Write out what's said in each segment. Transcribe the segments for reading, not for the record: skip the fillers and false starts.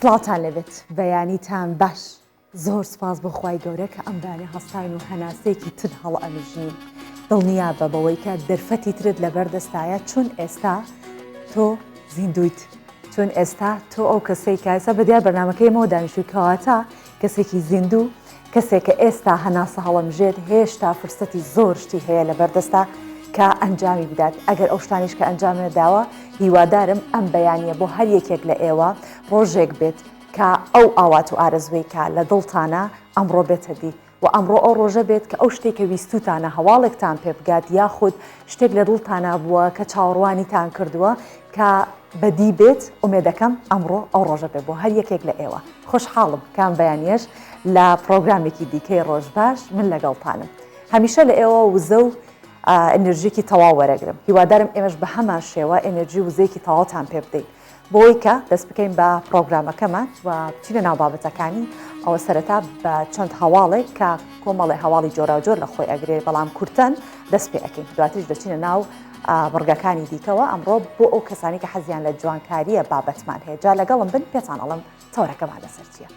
سڵاتان لەبێت بەیانیتان باش زۆر سپاس بەخوای گەورە کە ئەم بانە هەستان و هەناسەیەکی تر هەڵ ئەمژین دڵنیا بە بەوەی کە دەرفەتی ترت لەبەردەستایە چون ئێستا تۆ زیندویت چون ئێستا تۆ ئەو کەسەی کاسە بەدیار بەرنامەکەیمەوە دانیشتوی کەواتە کەسێکی زیندوو کەسێک کە ئێستا هەناسە هەڵەمژێت هێشتا فرسەتی زۆر شتی هەیە لەبەردەستا کە ئەنجامی بدات ئەگەر ئەو شتانیش کە ئەنجامە داوە هیوادارم ئەم بەیانیە بۆ هەر یەکێک لە ئێوە ڕۆژێک بێت کە ئەو ئاوات و ئارەزوەی کە لە دڵتانە ئەمڕۆ بێتە دی و ئەمڕۆ ئەو ڕۆژە بێت کە ئەو شتێکە ویستوتانە هەواڵێکتان پێ بگات یاخود شتێک لە دڵتانە بووە کە چاوەڕوانیتان کردووە کە بەدی بێت ئومێدەکەم ئەمڕۆ ئەو ڕۆژە بێت بۆ هەر یەکێک لە ئێوە خۆشحاڵم کام بەیانیەش لە پرۆگرامێکی دیکەی ڕۆژ باش من لەگەڵتانم هەمیشە لە ئێوە وزە و ئەنرژیکی تەواو وەرەگرم هیوادارم ئێمەش بە هەمان شێوە ئەنرژی وزەیەکی تەواوتان پێ بدەین بۆی کە دەست بکەین بە پرۆگرامەکەمان و بچینە ناو بابەتەکانی ئەوە سەرەتا بە چەند هەواڵێک کە کۆمەڵی هەواڵی جۆراوجۆر لە خۆی ئەگرێ بەڵام کورتن دەست پێ ئەەکەین دواتریش دەچینە ناو بڕگەکانی دیکەوە ئەمڕۆ بۆ ئەو کەسانی کە حەزیان لە جوانکاریە بابەتمان هەیە جا لەگەڵم بن پێتان ئەڵم تەورەکەمان لەسەر چییە.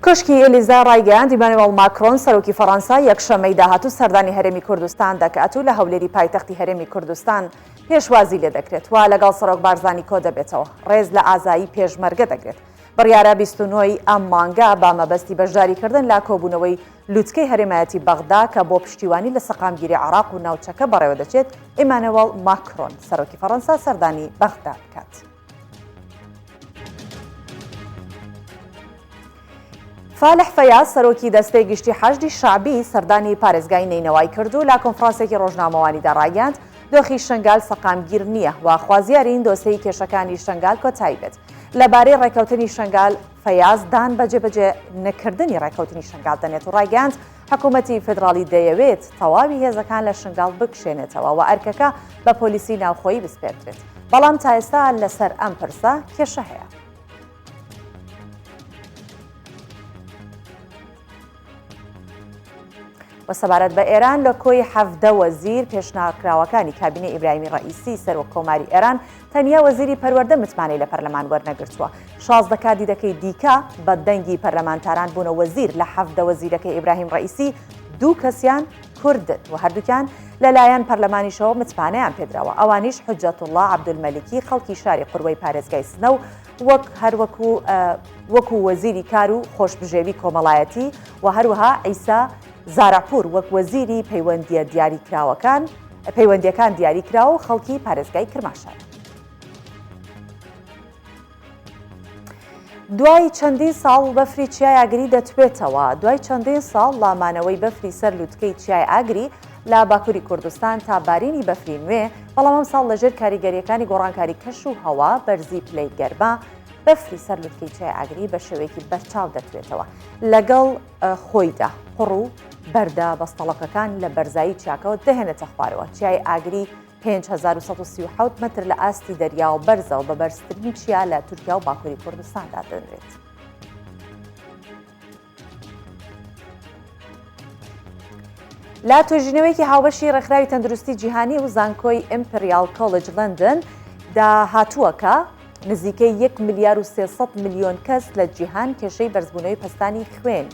کۆشکی ئێلیزا ڕایگەیاند ئیمانوێل ماکرۆن سەرۆکی فەڕەنسا یەکشەممەی داهاتوو سەردانی هەرێمی کوردستان دەکات و لە هەولێری پایتەختی هەرێمی کوردستان پێشوازی لێ دەکرێت و لەگەڵ سەرۆک بارزانی کۆ دەبێتەوە ڕێز لە ئازایی پێشمەرگە دەگرێت بڕیارە 29 ئەم مانگا بە مەبەستی بەشداریکردن لا کۆبوونەوەی لووتکەی هەرێمایەتی بەغدا کە بۆ پشتیوانی لە سەقامگیری عێراق و ناوچەکە بەڕێوە دەچێت ئیمانوێل ماکرۆن سەرۆکی فەڕەنسا سەردانی بەغدا بکات. فالح فەیاز سەرۆکی دەستەی گشتی حەشدی شعبی سەردانی پارێزگای نینەوای کردو لا کۆنفرانسێکی ڕۆژنامەوانیدا ڕایگەاند دۆخی شنگال سەقامگیر نییە و خوازیارین دۆسەی کێشەکانی شنگال کۆتایی بێت لەبارەی ڕێکەوتنی شنگال فەیاز دان بە جێبەجێ نەکردنی ڕێکەوتنی شنگال دەنێت و ڕایگەاند حکوومەتی فدراڵی دەیەوێت تەواوی هێزەکان لە شنگال بکشێنێتەوە و ئەرکەکە بە پۆلیسی ناوخۆیی بسپێردرێت بەڵام تا ئێستا لەسەر ئەم پرسە کێشە هەیە. و سەبارەت بە ئێران لە کۆی 17 وەزیر پێشنهادکراوەکانی کابینەی ئیبراهیمی ڕەئیسی سەرۆک کۆماری ئێران تەنیا وەزیری پەروەردە متمانەی لە پەرلەمان وەرنەگرتووە 16 کاندیدەکەی دیکە بە دەنگی پەرلەمانتاران بوونە وەزیر لە 17 وەزیرەکەی ئیبراهیم ڕەئیسی دوو کەسیان کوردن و هەردووکیان لەلایەن پەرلەمانیشەوە متمانەیان پێدراوە ئەوانیش حوجەتوڵڵا عەبدولمەلیکی خەڵکی شاری قوڕوەی پارێزگای سنە و وەکو وەزیری کار و خۆشبژێوی کۆمەڵایەتی و هەروەها عیسا زاراپور وەک وەزیری پەیوەندیەکان دیاریکراوە و خەڵکی پارێزگای کرماشان. دوای چەندین ساڵ بەفری چیای ئاگری دەتوێتەوە دوای چەندین ساڵ لامانەوەی بەفری سەر لووتکەی چیای ئاگری لە باکووری کوردستان تا بارینی بەفری نوێ بەڵام ئەم ساڵ لەژێر کاریگەریەکانی گۆڕانکاری کەش و هەوا بەرزی پلەی گەرما بەفری سەر لووتکەی چیای ئاگری بە شێوەیەکی بەرچاو دەتوێتەوە لەگەڵ خۆیدا قوڕ و بەردە بەستەڵەکەکان لە بەرزایی چیاکەوە دەهێنێتە خوارەوە چیای ئاگری 5137 متر لە ئاستی دەریا و بەرزە و بە بەرزترین چیا لە تورکیا و باکووری کوردستاندا دەنرێت. لا توێژینەوەیەکی هاوبەشی ڕێکخراوی تەندروستی جیهانی و زانکۆی ئیمپریال کۆلج لندن داهاتووەکە نزیکەی 1 ملیار و 300 میلیۆن کەس لە جیهان کێشەی بەرزبوونەوەی پەستانی خوێن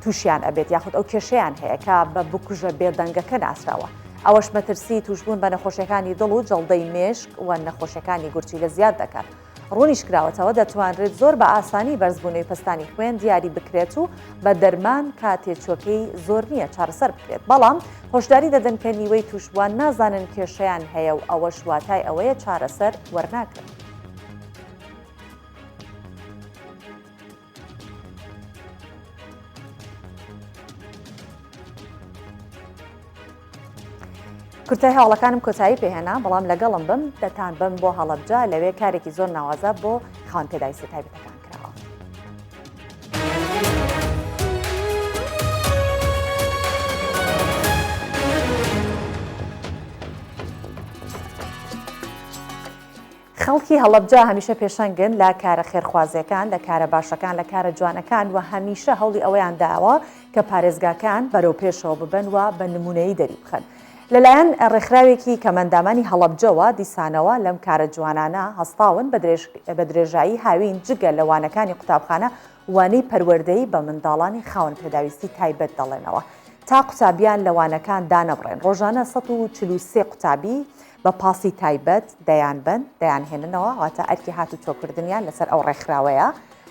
تووشیان ئەبێت یاخود ئەو کێشەیان هەیە کە بە بکوژە بێدەنگەکە ناسراوە ئەوەش مەترسی توشبوون بە نەخۆشیەکانی دڵ و جەڵدەی مێشک و نەخۆشیەکانی گورچی لە زیاد دەکات ڕوونیش کراوەتەوە دەتوانرێت زۆر بە ئاسانی بەرزبوونەوەی پەستانی خوێن دیاری بکرێت و بە دەرمان کاتێچوەکەی زۆر نییە چارەسەر بکرێت بەڵام هۆشداری دەدەن کە نیوەی توشبوان نازانن کێشەیان هەیە و ئەوەش واتای ئەوەیە چارەسەر وەرناکرێت. کورتای هەواڵەکانم کۆتایی پێهێنا بەڵام لەگەڵم بم دەتان بم بۆ هەڵەبجا لەوێ کارێکی زۆر ناوازە بۆ خاوەن پێداویستی تایبەتەکان کراوە. خەڵکی هەڵەبجە هەمیشە پێشەنگن لە کارە خێرخوازیەکان لە کارە باشەکان لە کارە جوانەکان و هەمیشە هەوڵی ئەوەیان داوە کە پارێزگاکان بەرەو پێشەوە ببن و بە نمونەیی دەری بخەن. لەلایەن ڕێکخراوێکی کەمەندامانی هەڵەبجەوە دیسانەوە لەم کارە جوانانە هەستاون بە درێژایی هاوین جگە لەوانەکانی قوتابخانە وانەی پەروەردەیی بە منداڵانی خاوەن پێداویستی تایبەت دەڵێنەوە تا قوتابیان لەوانەکان دانەبڕێن. ڕۆژانە 143 قوتابی بە پاسی تایبەت دەیانهێننەوە واتە ئەرکی هاتو چۆکردنیان لەسەر ئەو ڕێکخراوەیە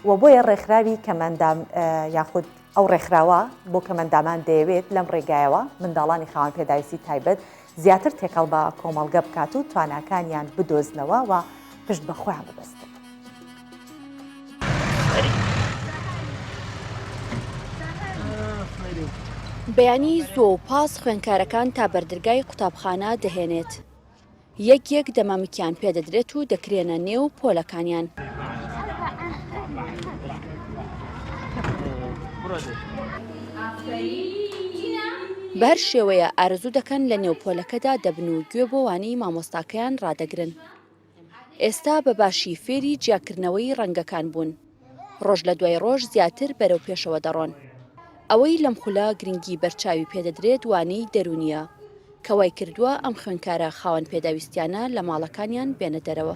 و بۆیە ڕێکخراوی کەمەندام یاخود ئەو ڕێکخراوە بۆ کەمەندامان دەیەوێت لەم ڕێگایەوە منداڵانی خاوەن پێداویستی تایبەت زیاتر تێکەڵ بە کۆمەڵگە بکات و تواناکانیان بدۆزنەوە و پشت بە خۆیان ببەستن. بەیانی زۆ و پاس خوێندکارەکان تا بەردرگای قوتابخانە دەهێنێت. یەک دەمامکیان پێدەدرێت و دەکرێنە نێو پۆلەکانیان. بەر شێوەیە ئارەزوو دەکەن لە نێو پۆلەکەدا دەبن و گوێ بۆ وانەی مامۆستاکەیان ڕادەگرن. ئێستا بە باشی فێری جیاکردنەوەی ڕەنگەکان بوون. ڕۆژ لە دوای ڕۆژ زیاتر بەرەو پێشەوە دەڕۆن. ئەوەی لەم خولە گرنگی بەرچاوی پێدەدرێت وانەی دەرونیە کە وای کردووە ئەم خوێندکارە خاوەن پێداویستیانە لە ماڵەکانیان بێنە دەرەوە.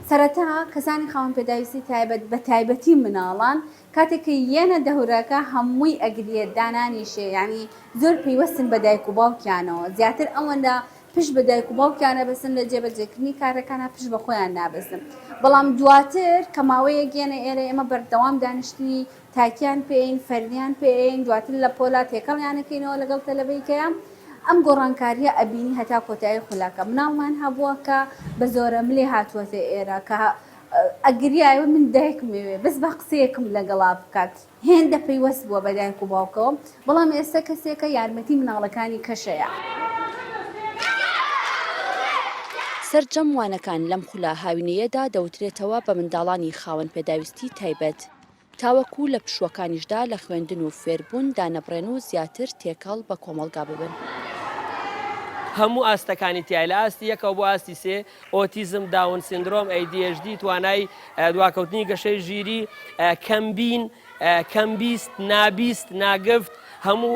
سەرەتا کەسانی خاوەن پێداویستی تایبەت بە تایبەتی مناڵان کاتێکی یەنە دەهورەکە هەمووی ئەگرێت دانانیشێ، یعنی زۆر پەیوەستن بە دایک و باوکیانەوە، زیاتر ئەوەندە پشت بە دایک و باوکیانە بەسن لە جێبەجێکردنی کارەکانە پشت بە خۆیان نابەستن. بەڵام دواتر کە ماوەیە گێنە ئێرە ئێمە بەردەوام دانیشتنی تاکیان پێین، فەرمیان پێین، دواتر لە پۆلا تێکەڵیانەکەینەوە لەگەڵ تەلەبەیکەیان ئەم گۆڕانکاریە ئەبینی هەتا کۆتایی خولەکە. مناڵمان هەبووە کە بە زۆرە ملێ هاتووەتە ئێرە کە ئەگریایوە من دایکمەوێ بەس بە قسەیەکم لەگەڵا بکات، هێندە پەیوەست بووە بە دایک و باوکەوە، بەڵام ئێستا کەسێکە یارمەتی مناڵەکانی کەشەیە. سەرجەم وانەکان لەم خولە هاوینەیەدا دەوترێتەوە بە منداڵانی خاوەن پێداویستی تایبەت تاوەکو لە پشوەکانیشدا لە خوێندن و فێربوون دانەبڕێن و زیاتر تێکەڵ بە کۆمەڵگا ببن. هەموو ئاستەکانی تیای لە ئاستی یەکەوە بۆ ئاستی سێ ئۆتیزم، داون سندرۆم، ADHD، توانای دواکەوتنی گەشەی ژیری، کەمبین، کەمبیست، نابیست، ناگفت هەموو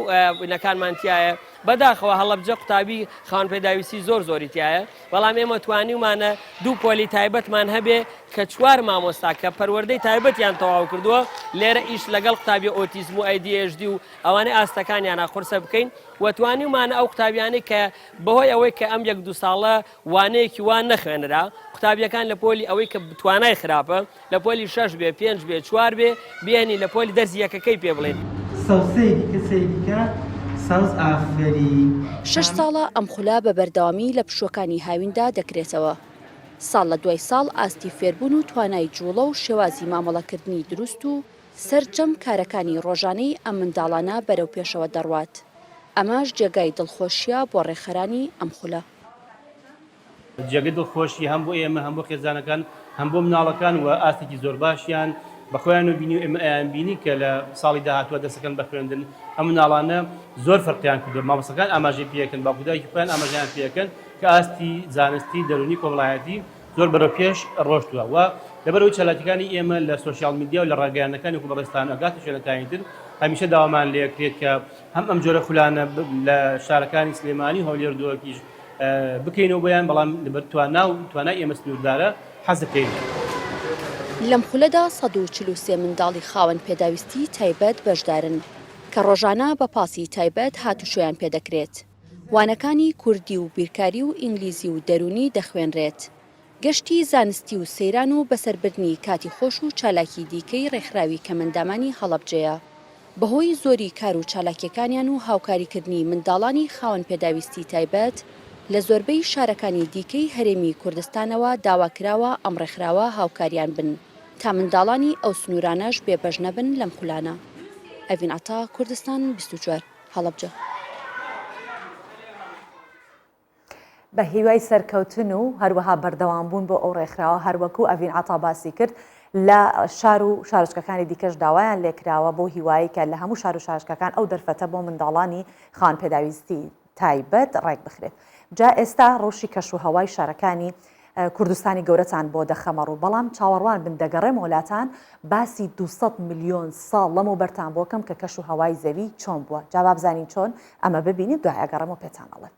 نەکانمانتیایە. بەداخەوە هەڵەبجە قوتابی خاوەن پێداویستی زۆری تایە، بەڵام ئێمە توانیمانە دوو پۆلی تایبەتمان هەبێ کە 4 مامۆستا کە پەروەردەی تایبەتیان تەواو کردووە لێرە ئیش لەگەڵ قوتابی ئۆتیزم و ADHD و ئەوانەی ئاستەکانیانە قورسە بکەین و توانیمانە ئەو قوتابیانەی کە بەهۆی ئەوەی کە ئەم 1-2 ساڵە وانەیەکی وان نەخوێنرا، قوتابیەکان لە پۆلی ئەوەی کە توانای خراپە لە پۆلی 6 بێ، 5 بێ، 4 بێ بێنی لە پۆلی دەرزی یەکەکەی پێ بڵێن. 6 ساڵە ئەم خولە بە بەردەوامی لە پشوەکانی هاویندا دەکرێتەوە. ساڵ لە دوای ساڵ ئاستی فێربوون و توانای جوڵە و شێوازی مامەڵەکردنی دروست و سەرجەم کارەکانی ڕۆژانەی ئەم منداڵانە بەرەو پێشەوە دەڕوات. ئەماش جێگای دڵخۆشیە بۆ ڕێکخەرانی ئەم خولە. جێگەی دڵخۆشی هەم بۆ ئێمە، هەم بۆ خێزانەکان، هەم بۆ مناڵەکان و ئاستێکی زۆر باشیان بەخۆیان و بینی و ئێمە ئەیان بینی کە لە ساڵی داهاتووە دەستەکەن بە خوێندن. ئەم مناڵانە زۆر فەرقیان کردو، مامۆستاکان ئاماژەی پێکەن، باوکودایکی خۆیان ئاماژەیان پێکەن کە ئاستی زانستی دەرونی کۆمەڵایەتی زۆر بەرەو پێش ڕۆشتووە و لەبەرەوەی چالاکیەکانی ئێمە لە سۆشیال میدیا و لە ڕاگەیانەکانی کوبەڕێستان ئەگاتە شوێنەکانی تر هەمیشە داوامان لێکرێت کە هەم ئەم جۆرە خولانە لە شارەکانی سلێمانی هەولێردووەکیش بکەینەوە بۆیان، بەڵام لەبەر توانای ئێمە سنووردارە حەز دەکەین. لەم خولەدا 143 منداڵی خاوەن پێداویستی تایبەت بەشدارن کە ڕۆژانە بە پاسی تایبەت هاتوشۆیان پێدەکرێت. وانەکانی کوردی و بیرکاری و ئینگلیزی و دەرونی دەخوێنرێت. گەشتی زانستی و سەیران و بەسەربردنی کاتی خۆش و چالاکی دیکەی ڕێکخراوی کەمەندامانی هەڵەبجەیە. بەهۆی زۆری کار و چالاکیەکانیان و هاوکاریکردنی منداڵانی خاوەن پێداویستی تایبەت لە زۆربەی شارەکانی دیکەی هەرێمی کوردستانەوە داواکراوە ئەم ڕێکخراوە هاوکاریان بن تا منداڵانی ئەو سنوورانەش بێبەش نەبن لەم خولانە. ئەڤین عەتا، کوردستان 24 هەڵەبجە. بە هیوای سەرکەوتن و هەروەها بەردەوامبوون بۆ ئەو ڕێکخراوە هەروەکو ئەڤین عەتا باسی کرد لە شار و شارچکەکانی دیکەش داوایان لێکراوە بۆ هیوایی کە لە هەموو شار و شارچکەکان ئەو دەرفەتە بۆ منداڵانی خاوەن پێداویستی تایبەت ڕێک بخرێت. جا ئێستا ڕۆژی کەش و هەوای شارەکانی کوردستانی گەورەتان بۆ دەخەمەڕوو بەڵام چاوەڕوان بن دەگەڕێم وڵاتان باسی 200 میلیۆن ساڵ لەمە بەرتان بۆکەم کە کەش و هەوای زەوی چۆن بووە جا بزانین چۆن ئەمە ببینید دوای ئەگەڕێمەوە پێتان ئەڵێن.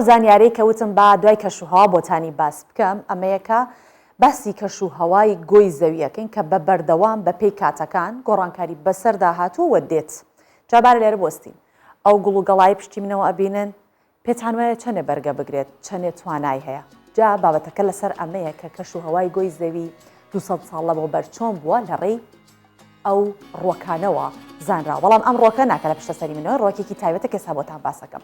ئەو زانیارەی کە وتم با دوای کەشوهەوا بۆتانی باس بکەم ئەمەیەکە باسی کەشوهەوای گۆی زەویەکەین کە بە بەردەوام بە پێی کاتەکان گۆڕانکاری بەسەردا هاتووە دێت جابارە لێرە بۆستین ئەو گوڵ و گەڵای پشتی منەوە ئەبینن پێتان وایە چەندێ بەرگە بگرێت چەندێ توانای هەیە جا بابەتەکە لەسەر ئەمەیە کە کەشوهەوای گۆی زەوی 200 ساڵ لەبەوە بەرچۆن بووە لە ڕێی ئەو ڕۆکانەوە زانرا بەڵام ئەم ڕۆکە ناکە لە پشتە سەری منەوە ڕۆکێکی تایبەتە کە سابۆتان باسەکەم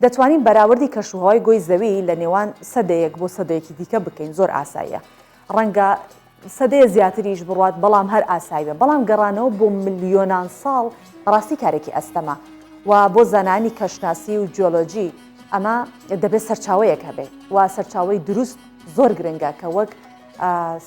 دەتوانین بەراوردی کەشوهەوای گۆی زەوی لە نێوان سەدەیەک بۆ سەدەیەکی دیکە بکەین زۆر ئاساییە ڕەنگە سەدەیە زیاتریش بڕات بەڵام هەر ئاساییە بەڵام گەڕانەوە بۆ ملیۆنان ساڵ ڕاستی کارێکی ئەستەمە و بۆ زانانی کەشناسی و جیۆلۆجی ئەمە دەبێت سەرچاوەیەک هەبێت و سەرچاوەی دروست زۆر گرنگە کە وەک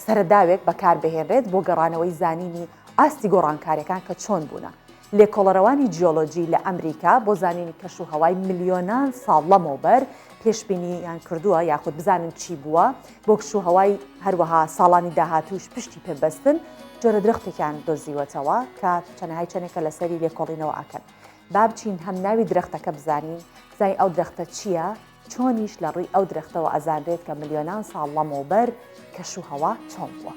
سەرداوێک بەکاربهێنرێت بۆ گەڕانەوەی زانینی ئاستی گۆڕانکاریەکان کە چۆن بوونە لێکۆڵەرەوانی جیۆلۆجی لە ئەمریکا بۆ زانینی کەشوهەوای ملیۆنان ساڵ لەمەوبەر پێشبینییان کردووە یاخود بزانن چی بووە بۆ کەشوهەوای هەروەها ساڵانی داهاتووش پشتی پێبەستن جۆرە درەختێکیان دۆزیوەتەوە کە چەنەهای چەندێکە لەسەری لێکۆڵینەوە ئاکەن با بچین هەم ناوی درەختەکە بزانین زای ئەو درەختە چییە چۆنیش لە ڕووی ئەو درەختەوە ئەزانرێت کە ملیۆنان ساڵ لەمەوبەر کەشوهەوا چۆن بووە.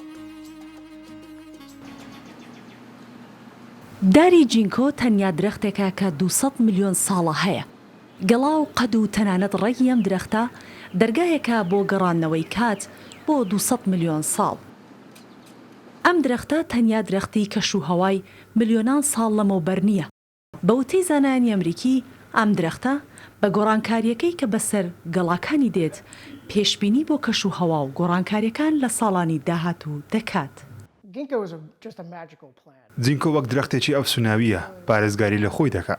داری جینکۆ تەنیا درەختێکە کە 200 میلیۆن ساڵە هەیە. گەڵا و قەد و تەنانەت ڕێگی ئەم درەختە دەرگایەکە بۆ گەڕانەوەی کات بۆ 200 میلیۆن ساڵ. ئەم درەختە تەنیا درەختی کەشوهەوای ملیۆنان ساڵ لەمەوبەر نییە. بەوتەی زانایانی ئەمریکی ئەم درەختە بە گۆڕانکاریەکەی کە بەسەر گەڵاکانی دێت پێشبینی بۆ کەشوهەوا و گۆڕانکاریەکان لە ساڵانی داهاتوو دەکات. جینکۆ وەک درەختێکی ئەفسوناویە پارێزگاری لە خۆی دەکا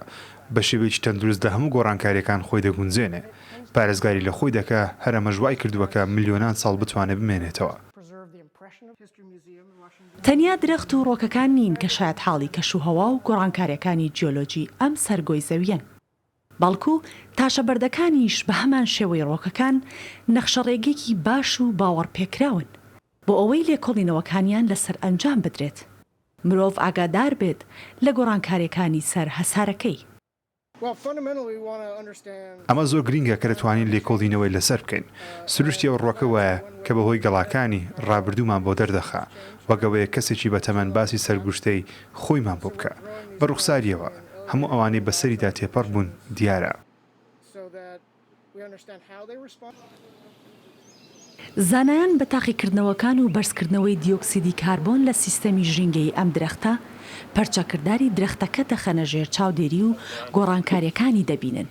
بە شێوەیەکی تەندروستدا هەموو گۆڕانکاریەکان خۆی دەگونجێنێ پارێزگاری لە خۆی دەکا هەر ئەمەش وای کردووەکە ملیۆنان ساڵ بتوانێت بمێنێتەوە. تەنیا درەخت و ڕۆکەکان نین کە شاید حاڵی کەشوهەوا و گۆڕانکاریەکانی جیۆلۆجی ئەم سەرگۆی زەویەن. بەڵکو تاشەبەردەکانیش بە هەمان شێوەی ڕۆکەکان نەخشەڕێگێکی باش و باوەڕ پێکراون بۆ ئەوەی لێکۆڵینەوەکانیان لەسەر ئەنجام بدرێت. مرۆڤ ئاگادار بێت لە گۆڕانکاریەکانی سەر هەسارەکەی. ئەمە زۆر گرینگە کە دەتوانین لێکۆڵینەوەی لەسەر بکەین. سروشتی ئەو ڕۆکە وایە کە بەهۆی گەڵاکانی ڕابردوومان بۆ دەردەخا وەگەوەیە کەسێکی بە تەمەەن باسی سەرگوشتەی خۆیمان بۆ بکە بە ڕوخساریەوە هەموو ئەوانەی بەسەریدا تێپەڕ بوون دیارە. زانایان بە تاقیکردنەوەکان و بەرزکردنەوەی دیۆکسیدی کاربۆن لە سیستەمی ژینگەی ئەم درەختە پەرچەکردداری درەختەکە دەخەنە ژێر چاودێری و گۆڕانکاریەکانی دەبینن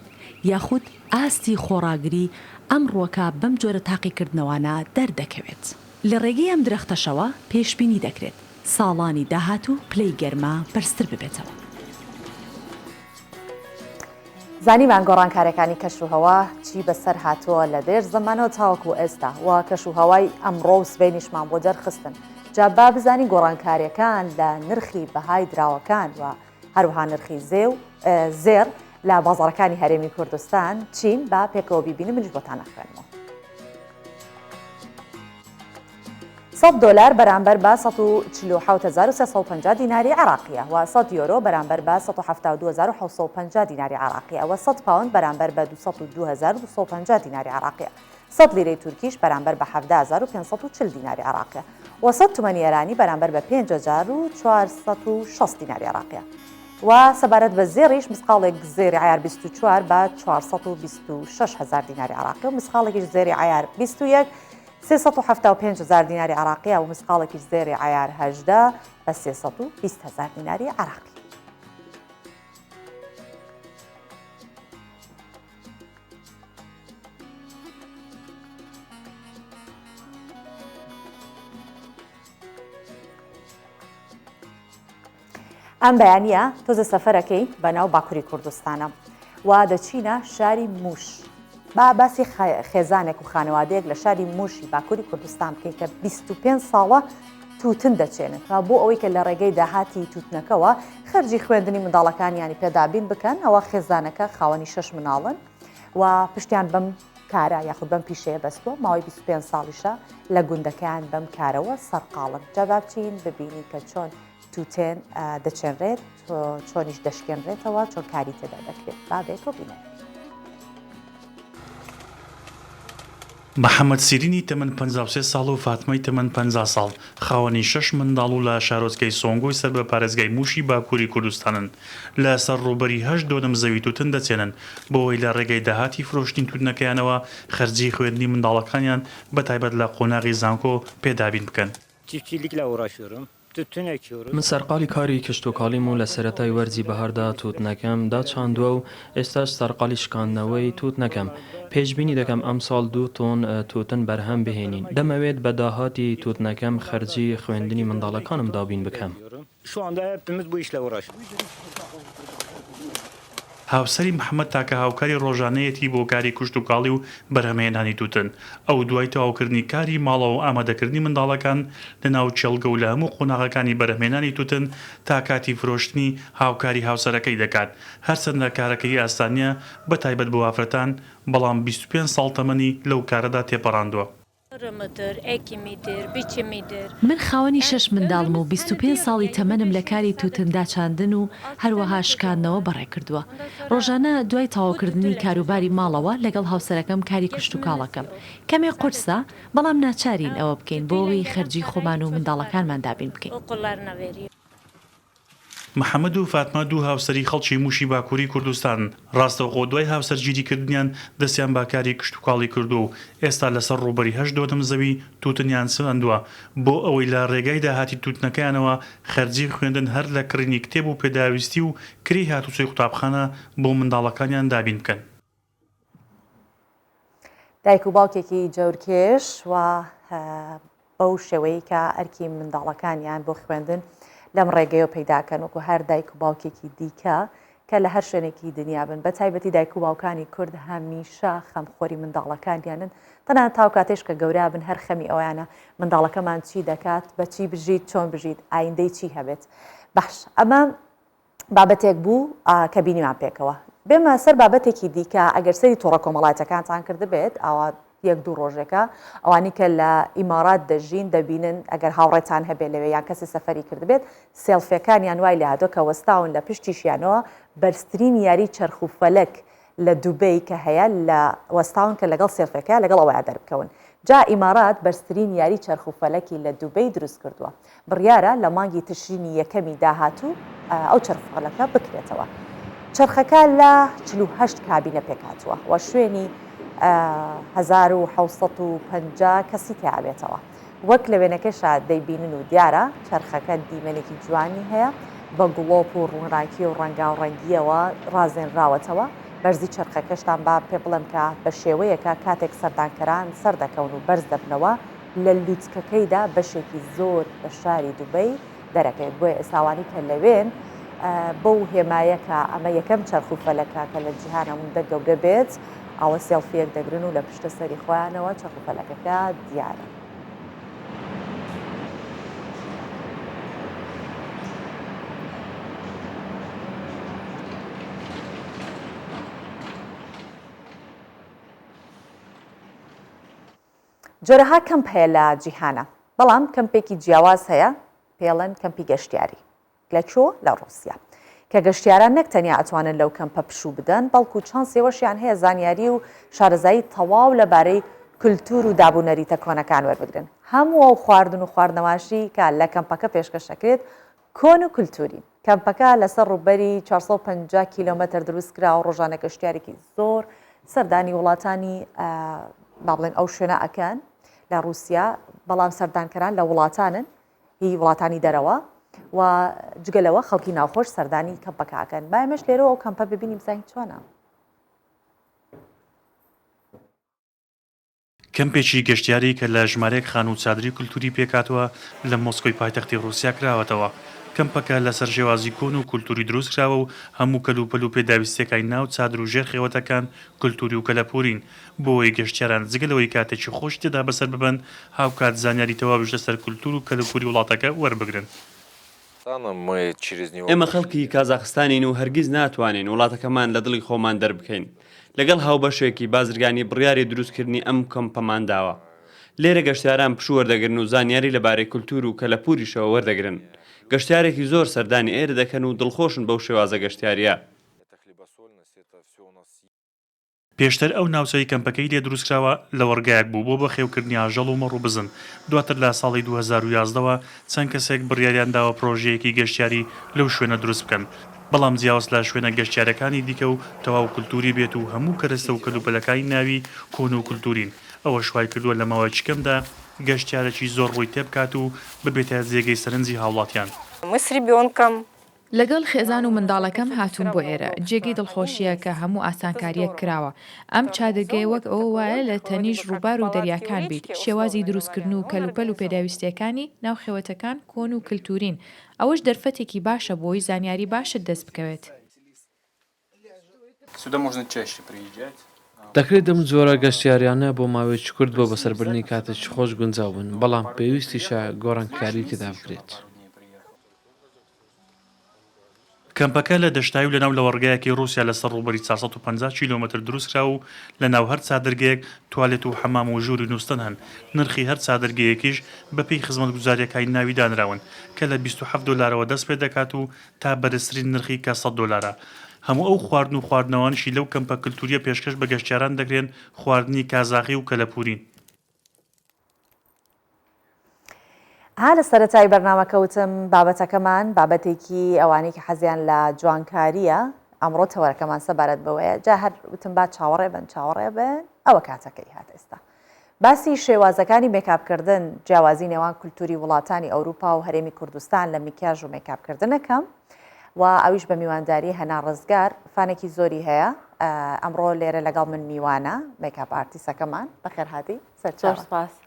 یاخود ئاستی خۆراگری ئەم ڕۆکە بەم جۆرە تاقیکردنەوانە دەردەکەوێت. لە ڕێگەی ئەم درەختەشەوە پێشبینی دەکرێت ساڵانی داهاتوو پلەی گەرما بەرزتر ببێتەوە. زانیمان گۆڕانکاریەکانی کەشوهەوا چی بەسەر هاتووە لە دێر زەمانەوە تاوەکو ئێستا و کەشوهەوای ئەمڕۆ و سبەینیشمان بۆ دەرخستن. جا با بزانین گۆڕانکاریەکان لە نرخی بەهای دراوەکان و هەروەها نرخی زێر لە بازاڕەکانی هەرێمی کوردستان چین با پێکەوە بیبینی منیش بۆتان نەخوێنمەوە. $100 بەرامبەر بە 147,350 دیناری عراقیە و 100 یۆرۆ بەرامبەر بە 172,750 دیناری عراقیە و 100 پاوند بەرامبەر بە 202,250 دیناری عراقیە. 100 لیرەی تورکیش بەرامبەر بە 17,540 دیناری عراقیە و 100 تومەنی ئێرانی بەرامبەر بە 5,460 دیناری عراقیە و سەبارەت بە زێڕیش مسقالێک زێری عیار 24 بە 426,000 دیناری عراقی و مسقالێکیش زێری عیار 21 375,000 دیناری عراقیە و مسقالێکی زێری عیار 18 بە 320,000 دیناری عراقی. ئەم بەیانیە تۆزە سەفەرەکەی بەناو باکووری کوردستانە و دەچینە شاری مووش. با باسی خێزانێک و خانەوادەیەک لە شاری مووشی باکووری کوردستان بکەین کە 25 ساڵە تووتن دەچێنن و بۆ ئەوەی کە لە ڕێگەی داهاتی تووتنەکەەوە خەرجی خوێندنی منداڵەکانیانی پێدابین بکەن ئەوە خێزانەکە خاوەنی 6 مناڵن و پشتیان بەم کارە یاخود بەم پیشەیە بەستووە ماوەی 25 ساڵیشە لە گوندەکەیان بەم کارەوە سەرقاڵن. جا بچین ببینی کە چۆن تووتێن دەچێنرێت چۆنیش دەشکێنرێتەوە چۆن کاری تێدا دەکرێت بابێت و بینێت. محەممەد سیرینی تەمەن 53 ساڵ و فاتمەی تەمەن 50 ساڵ خاوەنی 6 منداڵ و لە شارۆچکەی سۆنگۆی سەر بە پارێزگای مووشی باکووری کوردستانن لە سەر ڕوبەری 8 دۆنم زەوی تووتن دەچێنن بۆەوەی لە ڕێگەی داهاتی فرۆشتین تووتنەکەیانەوە خەرجی خوێندنی منداڵەکانیان بەتایبەت لە قۆناغی زانکۆ پێدابین بکەن. من سەرقالی کاری کشتتوکاڵیم و لە سەرەتای وەرزی بەهاردا تووتنەکەم دا چاندووە و ئێستاش سەرقالی شکاندنەوەی تووتنەکەم. پێشبینی دەکەم ئەم ساڵ 2 تۆن تووتن بەرهەم بهێنین. دەمەوێت بە داهاتی تووتنەکەم خەرجی خوێندنی منداڵەکانم دابین بکەم. هاوسەری محەممەد تاکە هاوکاری ڕۆژانەیەتی بۆ کاری کوشتتوکاڵی و بەرهەمێنانی تووتن ئەو دوای تەواوکردنی کاری ماڵەوە و ئامادەکردنی منداڵەکان لە ناو چێڵگە و لە هەموو قۆناغەکانی بەرهەمێنانی تووتن تا کاتی فرۆشتنی هاوکاری هاوسەرەکەی دەکات. هەرچەندە کارەکەی ئاسانیە بە تایبەت بۆ ئافرەتان بەڵام 25 ساڵ تەمەنی لەو کارەدا تێپەڕاندووە. من خاوەنی 6 منداڵم و 25 ساڵی تەمەنم لە کاری تووتندا چاندن و هەروەها شکاندنەوە بەڕێ کردووە. ڕۆژانە دوای تاواکردنی کاروباری ماڵەوە لەگەڵ هاوسەرەکەم کاری کشتتوکاڵەکەم. کەمێ قورسە بەڵام ناچارین ئەوە بکەین بۆەوەی خەرجی خۆمان و منداڵەکانمان دابین بکەین. محەممەد و فاتمە دوو هاوسەری خەڵکی مووشی باکووری کوردستان ڕاستەوخۆ دوای هاوسەرگیریکردنیان دەستیان باکاری کشتتوکاڵی کردو و ئێستا لەسەر ڕوبەری 8 دۆنم زەوی تووتنیان سوێندووە بۆ ئەوەی لە ڕێگای داهاتی تووتنەکەیانەوە خەرجی خوێندن هەر لە کڕینی کتێب و پێداویستی و کری هاتوچۆی قوتابخانە بۆ منداڵەکانیان دابین بکەن. دایک و باوکێکی جەورکێش و بەو شێوەیە کە ئەرکی منداڵەکانیان بۆ خوێندن لەم ڕێگەیە پەیداکەن وەکو هەر دایک و باوکێکی دیکە کە لە هەر شوێنێکی دنیا بن بە تایبەتی دایک و باوکانی کورد هەمیشە خەمخۆری منداڵەکانیانن تەنانەت تاو کاتێش کە گەورە بن هەر خەمی ئەویانە منداڵەکەمان چی دەکات بە چی بژیت چۆن بژیت ئایندەی چی هەبێت باش ئەمە بابەتێک بوو کە بینیمان پێکەوە بێمە سەر بابەتێکی دیکە ئەگەر سەری تۆڕە کۆمەڵایەتەکانتان کرد بێت ئەوە یەک دوو ڕۆژێکە ئەوانی کە لە ئیمارات دەژین دەبینن ئەگەر هاوڕێتان هەبێت لەوێ یان کەسی سەفەری کرد بێت سێڵفەکانیان وای لە هاتۆ کە وەستاون لە پشتیشیانەوە بەرزترین یاری چەرخ و فەلەک لە دووبەی کە هەیە لە وەستاون کە لەگەڵ سێڵفەکە لەگەڵ ئەوەیە دەربکەون جا ئیمارات بەرزترین یاری چەرخ و فەلەکی لە دووبەی دروست کردووە بڕیارە لە مانگی تشرینی یەکەمی داهاتوو ئەو چەرخەکە بکرێتەوە چرخەکە لە 48 کابینە پێکاتوە و شوێنی 1950 کەسی تیاابێتەوە وەک لە وێنەکەشا دەیبینن و دیارە چرخەکە دیمەنێکی جوانی هەیە بە گوڵۆپ و ڕوونڕاکی و ڕەنگا و ڕەنگیەوە ڕازێنراوەتەوە بەرزی چرخەکەشتان با پێ بڵم کە بە شێوەیەکە کاتێک سەردانکەران سەر دەکەون و بەرز دەبنەوە لە لووتکەکەیدا بەشێکی زۆر بە شاری دووبەی دەرەکەوێت بۆیە ئێساوانی کە لەوێن بەو هێمایەکە ئەمە یەکەم چەرخ و فەلەکە کە لە جیهانە هەموو گەورە بێت ئەوە سێڵفیەک دەگرن و لە پشتە سەری خۆیانەوە چەرخ و فەلەکەکە دیارە. جۆرەها کەمپ هەیە لە جیهانە بەڵام کەمپێکی جیاواز هەیە پێڵەن کەمپی گەشتیاری لەکوێ لە ڕووسیا کە گەشتیاران نەک تەنیا ئەتوانن لەو کەمپە پشوو بدەن بەڵکو چانسێوەشیان هەیە زانیاری و شارەزایی تەواو لەبارەی کولتور و دابوونەریتە کۆنەکان وەربگرن هەموو ئەو خواردن و خواردنەواشی کە لە کەمپەکە پێشکەشەکرێت کۆن و کولتوری کەمپەکە لەسەر ڕووبەری 450 کیلۆمەتر دروست کرا و ڕۆژانە گەشتیارێکی زۆر سەردانی وڵاتانی با بڵێن ئەو شوێنە ئەکەن لە رووسیا بەڵام سەردانکەران لە وڵاتانن هی وڵاتانی دەرەوە و جگەلەوە خەڵکی ناوخۆش سەردانی کەمپەکەکەن بایمەش لێرەوە ئەو کەمپە ببینیم زانین چۆنە. کەمپێکی گەشتیاری کە لە ژمارەیەک خان و چادری کولتوری پێکاتوە لە مۆسکۆی پایتەختی رووسیا کراوەتەوە کەمپەکە لەسەر شێوازی کۆن و کولتوری دروست کراوە و هەموو کەلوپەل و پێداویستەکەی ناو چادر و ژێر خێوەتەکان کولتوری و کەلەپورین بۆەوەی گەشتیاران جگەلەوەی کاتێکی خۆش تێدا بەسەر ببن هاوکات زانیاری تەواو بشتە سەر کولتور و کەلەپوری وڵاتەکە وەربگرن. ئێمە خەڵکی کازاخستانین و هەرگیز ناتوانین وڵاتەکەمان لە دڵی خۆمان دەربکەین لەگەڵ هاوبەشێکی بازرگانی بڕیاری دروستکردنی ئەم کەمپەمان داوە لێرە گەشتیاران پشوو وەردەگرن و زانیاری لەبارەی کولتور و کەلەپوریشەوە وەردەگرن گەشتیارێکی زۆر سەردانی ئێرە دەکەن و دڵخۆشن بەو شێوازە گەشتیاریە. پێشتر ئەو ناوچەی کەمپەکەی لێ دروستکراوە لە وەرگایەک بوو بۆ بەخێوکردنی ئاژەڵ و مەڕ و بزن دواتر لە ساڵی 2011ەوە چەند کەسێک بڕیاریان داوە پرۆژەیەکی گەشتیاری لەو شوێنە دروست بکەن بەڵام جیاواز لە شوێنە گەشتیارەکانی دیکە و تەواو کولتوری بێت و هەموو کەرەستە و کەلوپەلەکانی ناوی کۆن و کولتورین ئەوە شوای کردووە لە ماوەی چکەمدا گەشتیارێکی زۆر ڕووی تێبکات و ببێتە جێگەی سەرنجی هاوڵاتیان. لەگەڵ خێزان و منداڵەکەم هاتوون بۆ ئێرە جێگەی دڵخۆشیە کە هەموو ئاسانکاریەک کراوە ئەم چادرگەی وەک ئەوە وایە لە تەنیش ڕووبار و دەریاکان بیت شێوازی دروستکردن و کەلوپەل و پێداویستیەکانی ناوخێوەتەکان کۆن و کللتورین ئەوەش دەرفەتێکی باشە بۆی زانیاری باشت دەست بکەوێت. دەکرێت دەم جۆرە گەشتیاریانە بۆ ماوەیەکی کورد بۆ بەسەربردنی کاتێکی خۆش گونجاو بن بەڵام پێویستیشە گۆڕانکاری تێدا بکرێت. کەمپەکە لە دەشتایی و لەناو لە وەرگایەکی رووسیا لەسەر ڕووبەری 450 کیلۆمەتر دروستکرا و لە ناو هەر چادرگەیەک توالێت و حەمام و ژووری نووستن هەن نرخی هەر چادرگەیەکیش بەپێی خزمەتگوزاریەکانی ناوی دانراون کە لە 27 دلارەوە دەست پێ دەکات و تا بەرزترین نرخی کە 100 دلارە هەموو ئەو خواردن و خواردنەوانشی لەو کەمپە کللتوریە پێشکەش بە گەشتیاران دەکرێن خواردنی کازاخی و کەلەپورین. ها لە سەرەتای بەرنامەکەوتم بابەتەکەمان بابەتێکی ئەوانەی کە حەزیان لە جوانکاریە ئەمڕۆ تەوەرەکەمان سەبارەت بەوەیە جا هەر وتم با چاوەڕێ بن ئەوە کاتەکەی هات ئێستا باسی شێوازەکانی مێکاپکردن جیاوازی نێوان کولتوری وڵاتانی ئەوروپا و هەرێمی کوردستان لە میکیاژ و مێکاپکردنەکەم و ئەویش بە میوانداری هەنا ڕزگار فانێکی زۆری هەیە ئەمڕۆ لێرە لەگەڵ من میوانە مێکاپ ئارتیسەکەمان بەخێر هاتی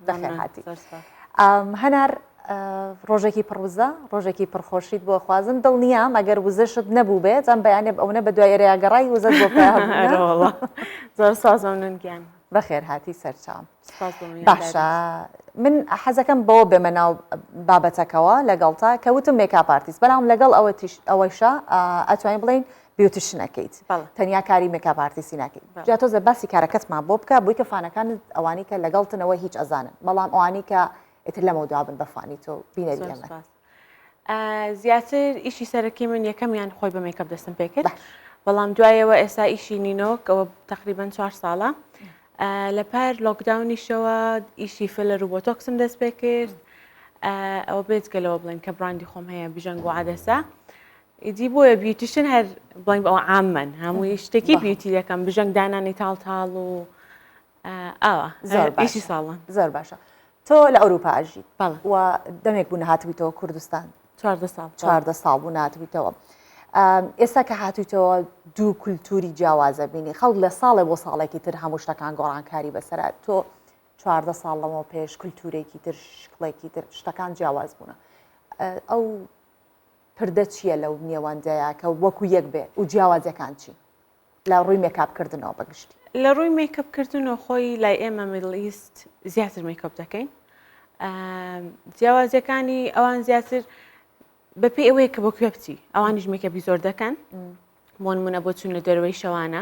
بەخێر هاتی هەنار ڕۆژێکی پڕوزە ڕۆژێکی پڕخۆشیت بۆ خوازم دڵنیام ئەگەر وزەشت نەبوو بێت ئەم بەیانێ ئەوە بە دوای ڕێگەڕای وزت بۆ زۆر سازم گیان بەخێر هاتی سەرچام باشە من حەزەکەم بۆ بێمە ناو بابەتەکەەوە لەگەڵتا کەوتم مێکاپ ئارتیست بەڵام لەگەڵ ئەوەیشە ئەتوانین بڵین بیوتیشنەکەیت تەنیا کاری مێکاپ ئارتیستی ناکەیت جا تۆزە باسی کارەکەتمان بۆ بکە بووی کە فانەکانت ئەوانی کە لەگەڵتنەوە هیچ ئەزانن بەڵام ئەوانی کە ئێتر لەمە دوابن بەفانی تۆ بینەری ئەمە زیاتر ئیشی سەرەکی من یەکەمیان خۆی بە مێکەپ دەستم پێ کرد بەڵام دوایەوە ئێستا ئیشی نینۆک ئەوە تقریبان 4 ساڵە لەپەر لۆکداونیشەوە ئیشی فلەر و بۆتۆکسم دەست پێ کرد ئەوە بێتگەلەوە بڵێن کە براندی خۆم هەیە بیژەنگ و عادەسە ئیدی بۆیە بیوتیشن هەر بڵین ئەوە عامن هەمووی شتێکی بیوتی دەکەم بژەنگ دانانی تاڵ و ئەوە ئیشی ساڵن زۆر باشە تۆ لە ئەوروپا ئاژیت و دەمێک بوو نهاتویتەوە کوردستان 14 ساڵ بوو نهاتویتەوە ئێستا کە هاتوویتەوە دوو کولتوری جیاوازە بینی خەڵک لە ساڵێ بۆ ساڵێکی تر هەموو شتەکان گۆڕانکاری بەسەرات تۆ 14 ساڵ لەمەوە پێش کولتورێکی تر شکڵێکی تر شتەکان جیاواز بوونە ئەو پردە چییە لەو نێوەندەیە کە وەکو یەک بێ و جیاوازەکان چی لە ڕووی مێکاپکردنەوە بەگشتی لە ڕووی مێکەپکردنەوە خۆی لای ئێمە میدڵ ئیست زیاتر مێکەپ دەکەین جیاوازەکانی ئەوان زیاتر بەپێ ئەوەیە کە بۆ کوێ بچی ئەوانیش مێکەپی زۆر دەکەن بۆ نمونە بۆ چوون لە دەروەی شەوانە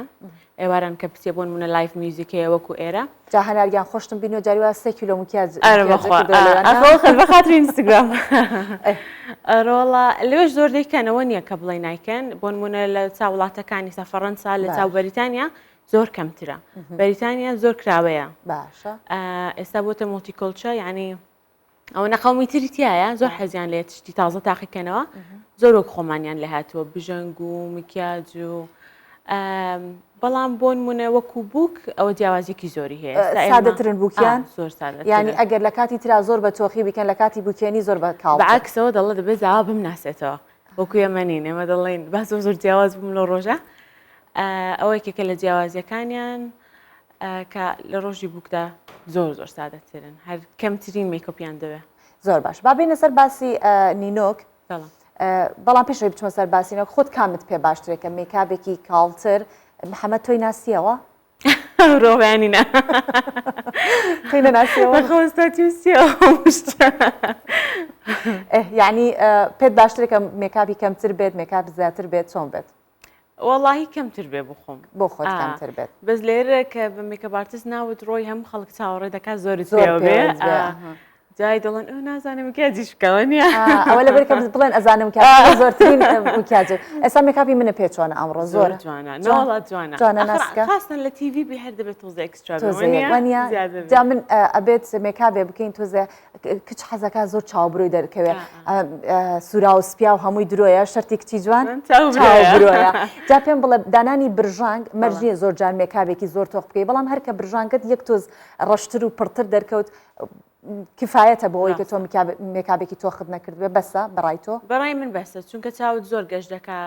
ئێواران کە پچێ بۆ نمونە لایف میوزیکەیە وەکو ئێرە جا هەناریان خۆشتم بینی و جاریوە 3 کیلۆ مکیاج بەخاطر ئینستاگرام ڕۆڵە لەوێش زۆر دەیکەنەوە نییە کە بڵێ نایکەن بۆ نمونە لە چاو وڵاتەکانی سە فەڕەنسا لە چاو بەریتانیا زۆر کەمترە بەریتانیا زۆر کراوەیە باشە ئێستا بۆتە مۆتیکۆلچە یعنی ئەو نەقەومی تری تایە زۆر حەزیان لێت شتی تازە تاقیکەنەوە زۆر وەک خۆمانیان لە هاتووە بژەنگ و مکیاج و بەڵام بۆ نمونە وەکو بووک ئەوە جیاوازێکی زۆری هەیە سادەترن بووکیان زۆر سادە ینی ئەگەر لە کاتی ترا زۆر بە تۆخی بکەن لە کاتی بووکێنی زۆر بە کاڵ بەعکسەوە دەڵێ دەبێت زاوا بمناسێتەوە وەکو ئێمەنین ئێمە دەڵێن باس زۆر جیاواز بووم لە ڕۆژە ئەوەیەکێکە لە جیاوازیەکانیان کە لە ڕۆژی بووکدا زۆر سادەترن هەر کەمترین مێکۆپیان دەوێت زۆر باش با بینە سەر باسی نینۆک بەڵام پێشەوەی بچمە سەر باسینەوە خۆت کامت پێ باشترێکە مێکابێکی کاڵتر محەممەد تۆی ناسیەوە ڕۆڤانینە تۆی نەناسیەوە یعنی پێت باشترێکە مێکابی کەمتر بێت مێکاب زیاتر بێت چۆن بێت وەڵاهی کەمتر بێ بخۆم بۆ خۆت کەمتر بێت بەس لێرە کە بە مێکەپارتیست ناوت ڕۆی هەموو خەڵک چاوەڕێ دەکات زۆری زۆر بێ جای دڵن ئەو نازانم کێجیش بکەوە نیە ئەوە لە بەر کە بڵێن ئەزانم زۆرترین وکیاجر ئێستا مێکاپی منە پێ چۆنە ئەمڕۆ زۆر جوانە جوانە ناسکە خاستن لە تیڤی بە هەر دەبێت تۆزە ئەکسترا جا من ئەبێت مێکابێ بکەین تۆزێ کچ حەزەکە زۆر چاوبڕۆی دەرکەوێت سوورا و سپیا و هەمووی درۆیە شەرتی کچی جوان چاوبڕۆیە جا پێم بڵێ دانانی برژانگ مەرجیە زۆر جان مێکابێکی زۆر تۆخ بکەی بەڵام هەر کە برژانگت یەک تۆز ڕەشتر و پڕتر دەرکەوت کفایەتە بۆەوەی کە تۆ مێکابێکی تۆخت نەکردوێ بەسە بەڕای تۆ بەڕای من بەسە چونکە چاوت زۆر گەشت دەکا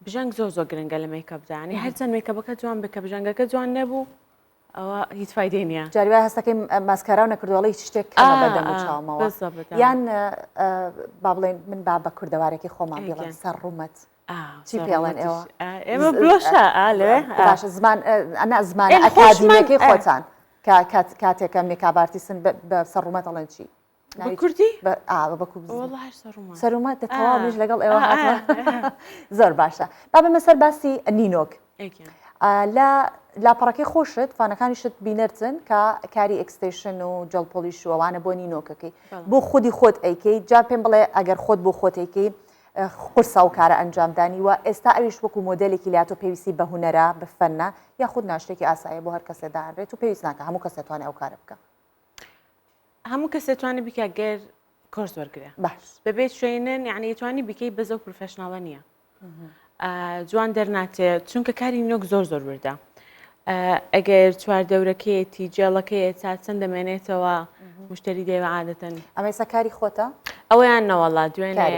بژەنگ زۆر گرنگە لە مێکەپدانی هەرچەند مێکەپەکە جوان بکە بژەنگەکە جوان نەبوو ئەوە هیچ فایدەی نییە جاریوای هەستەکەی ماسکاراو نەکردوڵی هیچ شتێک بەدەم و چاومەوە یان با بڵێن من با بە کوردەوارێکی خۆمان بڵێن سەر ڕوومەت چی پێڵێن ئێوە ئێمە بلۆشە لێ باشە زمان ئەکادیمەکەی خۆتان کاتێکە مێکابارتیسن بە سەرڕوومەت ئەڵێن چی کوردی سەرومەت دەتەواویش لەگەڵ ئێوە زۆر باشە با بمە سەر باسی نینۆک لە لاپەڕەکەی خۆشت فانەکانیشت بینەرچن کە کاری ئەکستیشن و جەڵپۆلیش و ئەوانە بۆ نینۆکەکەی بۆ خودی خۆت ئەیکەی جا پێم بڵێ ئەگەر خۆت بۆ خۆت ئەیکەی قورسا و کارە ئەنجامدانی و ئێستا ئەویش وەکو مۆدلێکی لاتۆ پێویستی بە هونەرە بە فەنە یاخود ناشتێکی ئاسایە بۆ هەر کەسێ داڕێت و پێویست ناکە هەموو کەس دەتوانێت ئەو کارە بکە هەموو کەس دەتوانێت بکە گەر کۆرس وەرگرێ باش بەبێت شوێنن یعنی توانی بکەی بەزە و پروفێشناڵە نییە جوان دەرناتێت چونکە کاری نۆک زۆر وردە ئەگەر چوار دەورەکەیەتی جێڵەکەیە چاچەند دەمێنێتەوە مشتری دێوە عادەتەن ئەمە ئێستا کاری خۆتە ئەویان نەوەڵا دوێنێ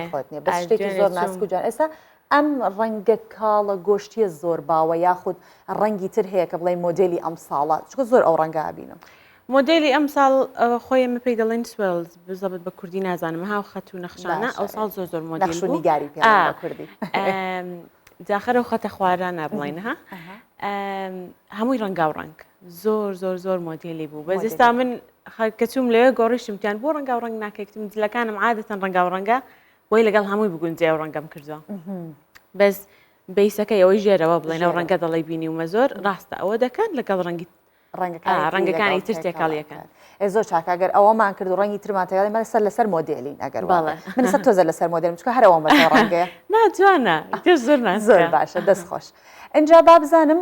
بە شتێکی زۆر ناسک و جوان ئێستا ئەم ڕەنگە کاڵە گۆشتیە زۆر باوە یاخود ڕەنگی تر هەیە کە بڵێ مۆدلی ئەم ساڵات چکە زۆر ئەو ڕەنگە بینم مۆدلی ئەم ساڵ خۆی ئەمە پێی دەڵێن سوێلز بزەبت بە کوردی نازانم هاو خەت و نەخشانە ئەو ساڵ زۆر مۆدل نەخشونیگاری پێ کوردی جاخەرە و خەتە خوارانە بڵێنها هەمووی ڕەنگا و ڕەنگ زۆر مۆدلی بوو بەس ئێستا من کەچوم لێ گۆڕیشتیان بۆ ڕەنگا و ڕەنگ ناکەیتم جلەکانم عادەتەن ڕەنگا و ڕەنگە بۆی لەگەڵ هەمووی بگونجێ و ڕەنگەم کردووە بەس بیسەکەی ئەوەی ژێرەوە بڵێنەوە ڕەنگە دەڵی بینی ومە زۆر ڕاستە ئەوە دەکەن لەگەڵ ڕەنگەکانی تر تێکاڵیەکەن زۆر چاکەگەر ئەوەمان کرد و ڕەنگی ترماتەیە من سەر لەسەر مۆدلین ئەگەر من سەر تۆزە لەسەر مۆدلم چکە هەرەوە مە ڕەنگەیە ناجوانە زۆر باشە دەست خۆش اینجا با بزانم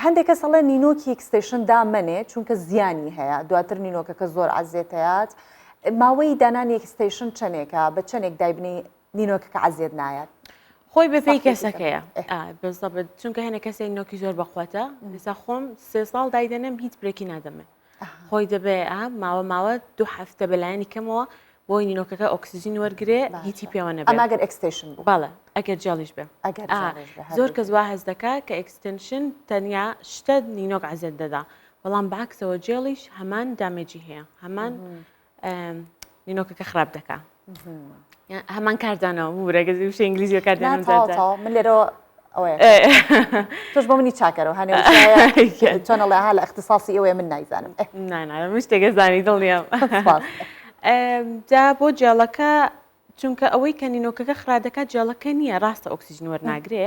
هەندێک کەس ئەڵێ نینۆکی ئەکستیشن دامەنێ چونکە زیانی هەیە دواتر نینۆکەکە زۆر عەزیێتەیەات ماوەی دانانی ئەکستیشن چەندێکە بە چەندێک دایبنی نینۆکەکە عەزیێت نایەت خۆی بەپێی کەسەکەیە بەزەبت چونکە هەنە کەسێک نۆکی زۆر بەخواتە ئێستا خۆم 3 ساڵ دایدەنم هیچ برێکی نادەمێت خۆی دەبێ ماوە 2 هەفتە بەلایەنی کەمەوە بۆی نینۆکەکە ئۆکسیژین وەرگێ هیچی پێوە نەبێت ئەماگەر ئەکستیشن بوو باڵە ئەگەر جێڵیش بێ زۆر کەس وا هەز دەکات کە ئەکستنشن تەنیا شتە نینۆک عەزێت دەدا بەڵام بەعکسەوە جێڵیش هەمان دامێجی هەیە هەمان نینۆکەکە خراپ دەکات هەمان کاردانەوە بوورەگەزی وشە ئینگلیزی کاردانم من لێرەوە تۆش بۆ منی چاکەرەوە هەنێ چۆنەڵێ ها لە اختصاصی ئەوێ من نایزانم ناناوە شتێکە زانی دڵنیام جا بۆ جێڵەکە چونکە ئەوەی کە نینۆکەکە خرادەکە جێڵەکە نییە ڕاستە ئۆکسیژن وەرناگرێ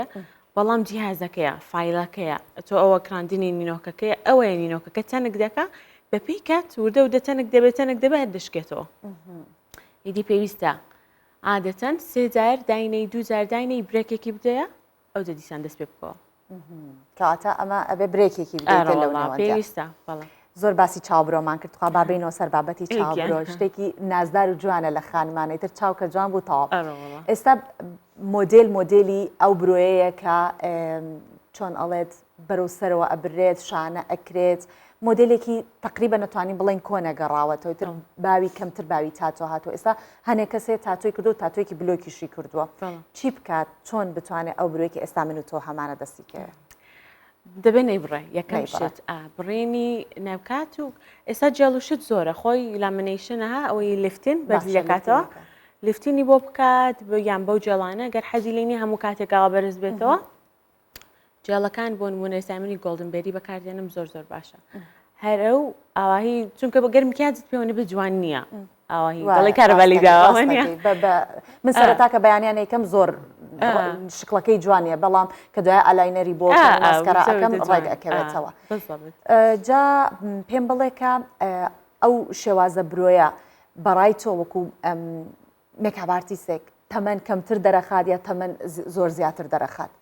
بەڵام جیهازەکەیە فیلەکەیە تۆ ئەوە کراندنی نینۆکەکەیە ئەوەیە نینۆکەکە تەنک دەکە بەپێی کات وردە و دەتەنک دەبێت تەنک دەبێت دەشکێتەوە ئیدی پێویستە عادەتەن 3 جار داینەی 2 جار داینەی برێکێکی بدەیە ئەو دیسان دەست پێ بکەوە کاتە ئەمە ئەبێ برێکێکی پێویستە زۆر باسی چاوبرۆمان کرد خوا بابینەوە سەر بابەتی چاوبرۆ شتێکی نازدار و جوانە لە خانمانەی تر چاوکە جوان بوو تاوە ئێستا مۆدێلی ئەو برۆیەیە کە چۆن ئەڵێت بەرەو سەرەوە ئەبرێت شانە ئەکرێت مۆدلێکی تقریبا نتوانین بڵین کۆنە گەڕاوەتەوە تر باوی کەمتر باوی تاتۆ هاتووە ئێستا هەنێک کەسێ تاتۆی کردو تاتۆیەکی بلۆکیشی کردووە چی بکات چۆن بتوانێت ئەو برۆیەکی ئێستا من و تۆ هەمانە دەستی کرد دەبێت نەیبڕێ یەکەم شت بڕێنی نەبکات و ئێستا جێڵوشت زۆرە خۆی لامنیشنەها ئەوەی لفتین بەزیەکاتەوە لفتینی بۆ بکات یان بەو جێڵانە گەر حەزی لێنی هەموو کاتێکاوە بەرز بێتەوە جێڵەکان بۆ نمونە سامنی گۆڵدنبێری بەکاردێنم زۆر باشە هەرە و ئاواهی چونکە بە گەرمکیاتت پێوەنە بە جوان نییە ئاواهی دڵی کارەبالی داوە من سەرەتاکە بەیانیان یکەم زۆر شکلەکەی جوانیە بەڵام کە دوای ئالایەنەری بۆ ماسکەراەکەم ڕێک ئەکەوێتەوە جا پێم بڵێکە ئەو شێوازە برۆیە بەڕای تۆ وەکو مێکابارتیستێک تەمەەن کەمتر دەرەخات یا تەمەەن زۆر زیاتر دەرەخات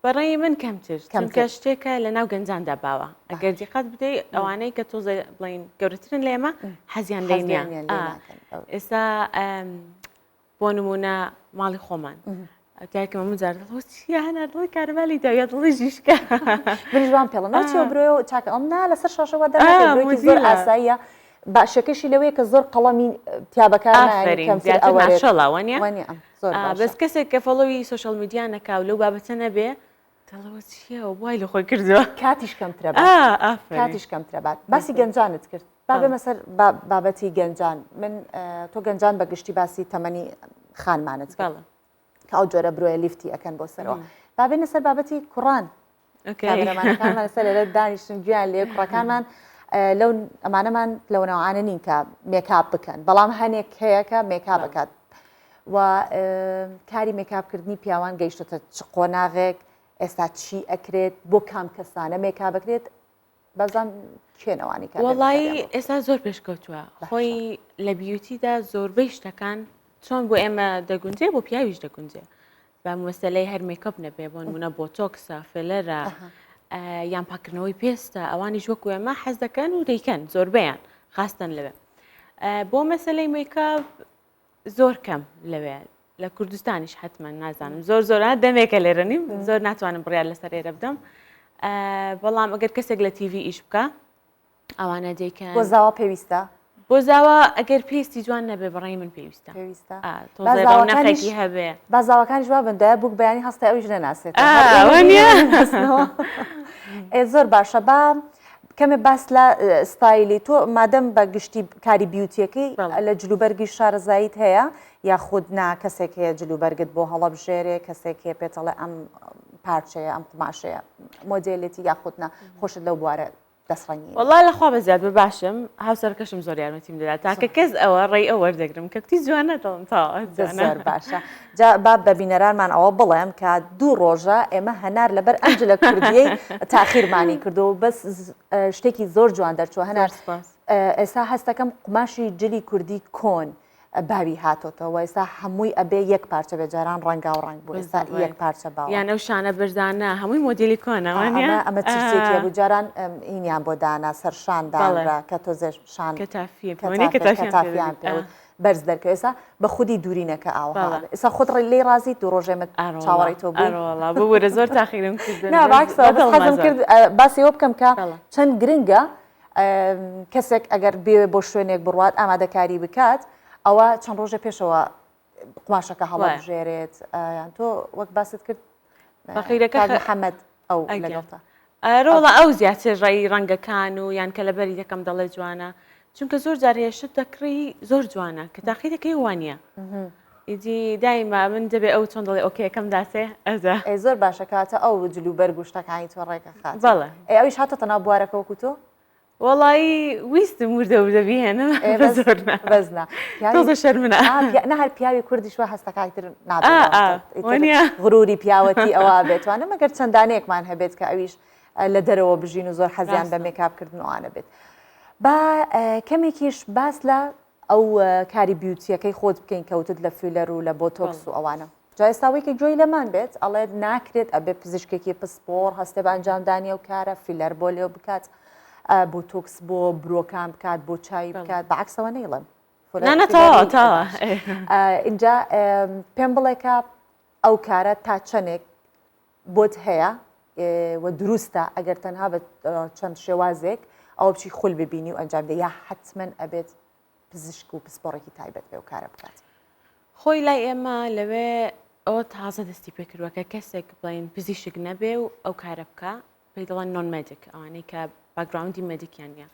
بەڕێی من کەمتر چونکە شتێکە لە ناو گەنجاندا باوە ئەگەر دیقەت بدەیت ئەوانەی کە تۆ بڵین گەورەترن لێمە حەزیان لێنیان ئێستا بۆ نمونە ماڵی خۆمان تاکەمە مجارڕۆی کارمالی داویا دڵی ژیشکە منیوان پێڵە ناچێ برۆ و چاکە ئەمنا لەسەر شاشەوە دەڕێکی زۆر ئاساییە باشەکەشی لەوەیە کە زۆر قەڵەمی تیابەکانشەڵاوانە بەس کەسێک کە فەڵەوی سوشەل میدیا نەکاو لەو بابەتە نەبێ دەڵەوە چیەوە وای لە خۆی کردووە کاتیش کەمترەبات باسی گەنجانت کرد بابێ مەسەر بابەتی گەنجان من تۆ گەنجان بەگشتی باسی تەمەنی خانمانت کە ئەو جۆرە برۆیە لیفتی ئەەکەن بۆ سەرەوە بابێنە سەر بابەتی کوڕان کامێرەمانەکانمان سەر لێرە دانیشتن گویان لێ کوڕەکانمان لەو ئەمانەمان لەو ناوانە نین کە مێکاپ بکەن بەڵام هەنێک هەیە کە مێکاپ بکات و کاری مێکاپکردنی پیاوان گەیشتۆتە چ قۆناغێک ئێستا چی ئەکرێت بۆ کام کەسانە مێکاپ بکرێت بەزان کێنەوانی کە وەڵایی ئێستا زۆر پێشکەوتووە خۆی لە بیوتیدا زۆربەی شتەکان چۆن بۆ ئێمە دەگونجێ بۆ پیاویش دەگونجێ بە مەسەلەی هەر مێکەپ نەبێ بۆ نمونە بۆتۆکسە فلەرە یان پاکردنەوەی پێستە ئەوانیش وەکو ئێمە حەز دەکەن و دەیکەن زۆربەیان خاستن لەوێ بۆ مەسەلەی مێکەپ زۆر کەم لەوێ لە کوردستانیش حتمما نازانم زۆر دەمێکە لێرە نیم زۆر ناتوانم بڕیار لەسەر ئێرە بدەم بەڵام ئەگەر کەسێک لە تیڤ ئیش بکە ئەوانە دەیکەن بۆ زاوا پێویستە بۆ زاوە ئەگەر پێستی جوان نەبێ بەڕێی من پێویستە نەقێکی هەبێ بازاوەکانی جواب بندایە بووک بەیانی هەستا ئەویش نەناسێت زۆر باشە با کەمێ باس لە ستایلی تۆ مادەم بە گشتی کاری بیوتیەکەی لە جلوبەرگی شارەزاییت هەیە یاخود نا کەسێک هەیە جلوبەرگت بۆ هەڵەبژێرێ کەسێک هەیە پێتەڵێ ئەم پارچەیە ئەم قماشەیە مۆدێلێتی یاخودنا خۆشت لەو بوارە دەسڕەنی وڵا لەخوا بە زیاد باشم هاوسەرکەشم زۆر یارمەتیم دەدات تاکە کەس ئەوە ڕێی ئەو وەردەگرم کە کتی جوانە دڵم زۆر باشە با بە بینەرانمان ئەوە بڵێم کە 2 ڕۆژە ئێمە هەنار لەبەر ئەنج لە کوردیەی تاخیرمانی کردو و بەس شتێکی زۆر جوان دەرچوە هەنار ئێستا هەستەکەم قماشی جلی کوردی کۆن باوی هاتۆتەوە ئێستا هەمووی ئەبێ یەک پارچە بێجاران ڕەنگا و ڕنگ بوو ئێستا یەک پارچە باوە یان ئەو شانە بەردانە هەمووی مۆدیلی کۆنەوە ئەمە چێتیە بوو جاران ئینیان بۆ دانا سەرشان داڕا کە تۆزێ شان کەتافیان پێ بەرز دەرکە ئێستا بە خودی دوورینەکە ئاوە ئێستا خۆت لێ ڕازی دو ڕۆژێمت چاوەڕی تۆ بوو زۆر تاخیرم کرد باسی ئەوە بکەم کە چەند گرنگە کەسێک ئەگەر بێ بۆ شوێنێک بڕوات ئامادەکاری بکات ئەوە چەند ڕۆژە پێشەوە قماشەکە هەڵەبژێرێت یان تۆ وەک باست کرد بەخیرەکە محەممەد ئەو لەگەڵتە ڕۆڵە ئەو زیاتر ڕێی ڕەنگەکان و یان کە لەبەری دەکەم دەڵێ جوانە چونکە زۆر جار هێشت دەکڕی زۆر جوانە کە تاقیەکەی وانە ئیدی دایما من دەبێت ئەو چۆن دەڵێ ئۆکێ یەکەم داسێ ئەزە زۆر باشە کاتە ئەو جلوبەر گوشتەکانی تۆ ڕێکە خات بەڵێ ئەویش هاتە ناو بوارەکە وەکو تۆ وڵایی ویستم وردە دەبیێنم بەزنا تۆزە شەرمنە نەهار پیاوی کوردیشوە هەستەکانتر غروری پیاوەتی ئەوە بێتوانە مەگەر چەندانەیەکمان هەبێت کە ئەویش لە دەرەوە بژین و زۆر حەزیان بە مێکاپکردنەوەوانە بێت با کەمێکیش باس لە ئەو کاری بیوتیەکەی خۆت بکەین کەوتت لە فیلەر و لە بۆتۆکس و ئەوانە جایستاوەیەکی جۆی لەمان بێت ئەڵێ ناکرێت ئەبێ پزیشکێکی پسپۆر هەستێ بە ئەنجامدانی و کارە فیلەر بۆ لێو بکات بۆتۆکس بۆ برۆکان بکات بۆ چای بکات بەعکسەوە نەیڵم اینجا پێم بڵێکە ئەو کارە تا چەندێک بۆت هەیە و دروستە ئەگەر تەنها بە چەند شێوازێک ئەوە بچی خول ببینی و ئەنجام دە یا حتمما ئەبێت پزیشک و پسپۆڕێکی تایبەت بێ و کارە بکات خۆی لای ئێمە لەوێ ئەوە تازە دەستی پێکردووەکە کەسێک بڵین پزیشک نەبێ و ئەو کارە بکە پێی دەڵێن نۆن مێدیک ئەوانەی کە باگراوندی مێدیکیان نیە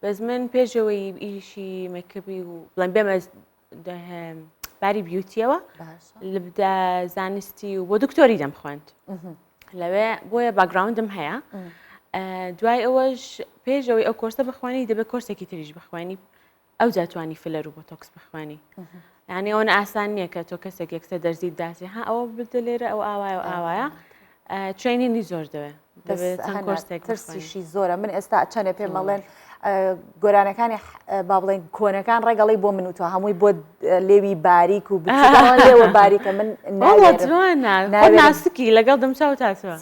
بەس من پێشەوەی ئیشی مێکەبی و بڵێن بێمە باری بیوتیەوە لە زانستی و بۆ دکتۆری دەم خوێند لەوێ بۆیە باگراوندم هەیە دوای ئەوەش پێشەوەی ئەو کۆرسە بخوانی دەبێت کۆرسێکی تریش بخوانی ئەو جاتوانی فلەر و بۆتۆکس بخوانی یعنی ئەوە ئاسان نییە کە تۆ کەسێک یەکسە دەرزیت داسی ها ئەوە بدە لێرە ئەو ئاوایە و ئاوایە ترینینی زۆر دەوێت ترسیشی زۆرە من ئێستا چەندێ پێمەڵێن گۆرانەکانی با بڵێن کۆنەکان ڕێگەڵی بۆ من و تۆ هەمووی بۆ لێوی باریک و لێوە باریکە من ناسکی لەگەڵ دەمچاو تاسەوە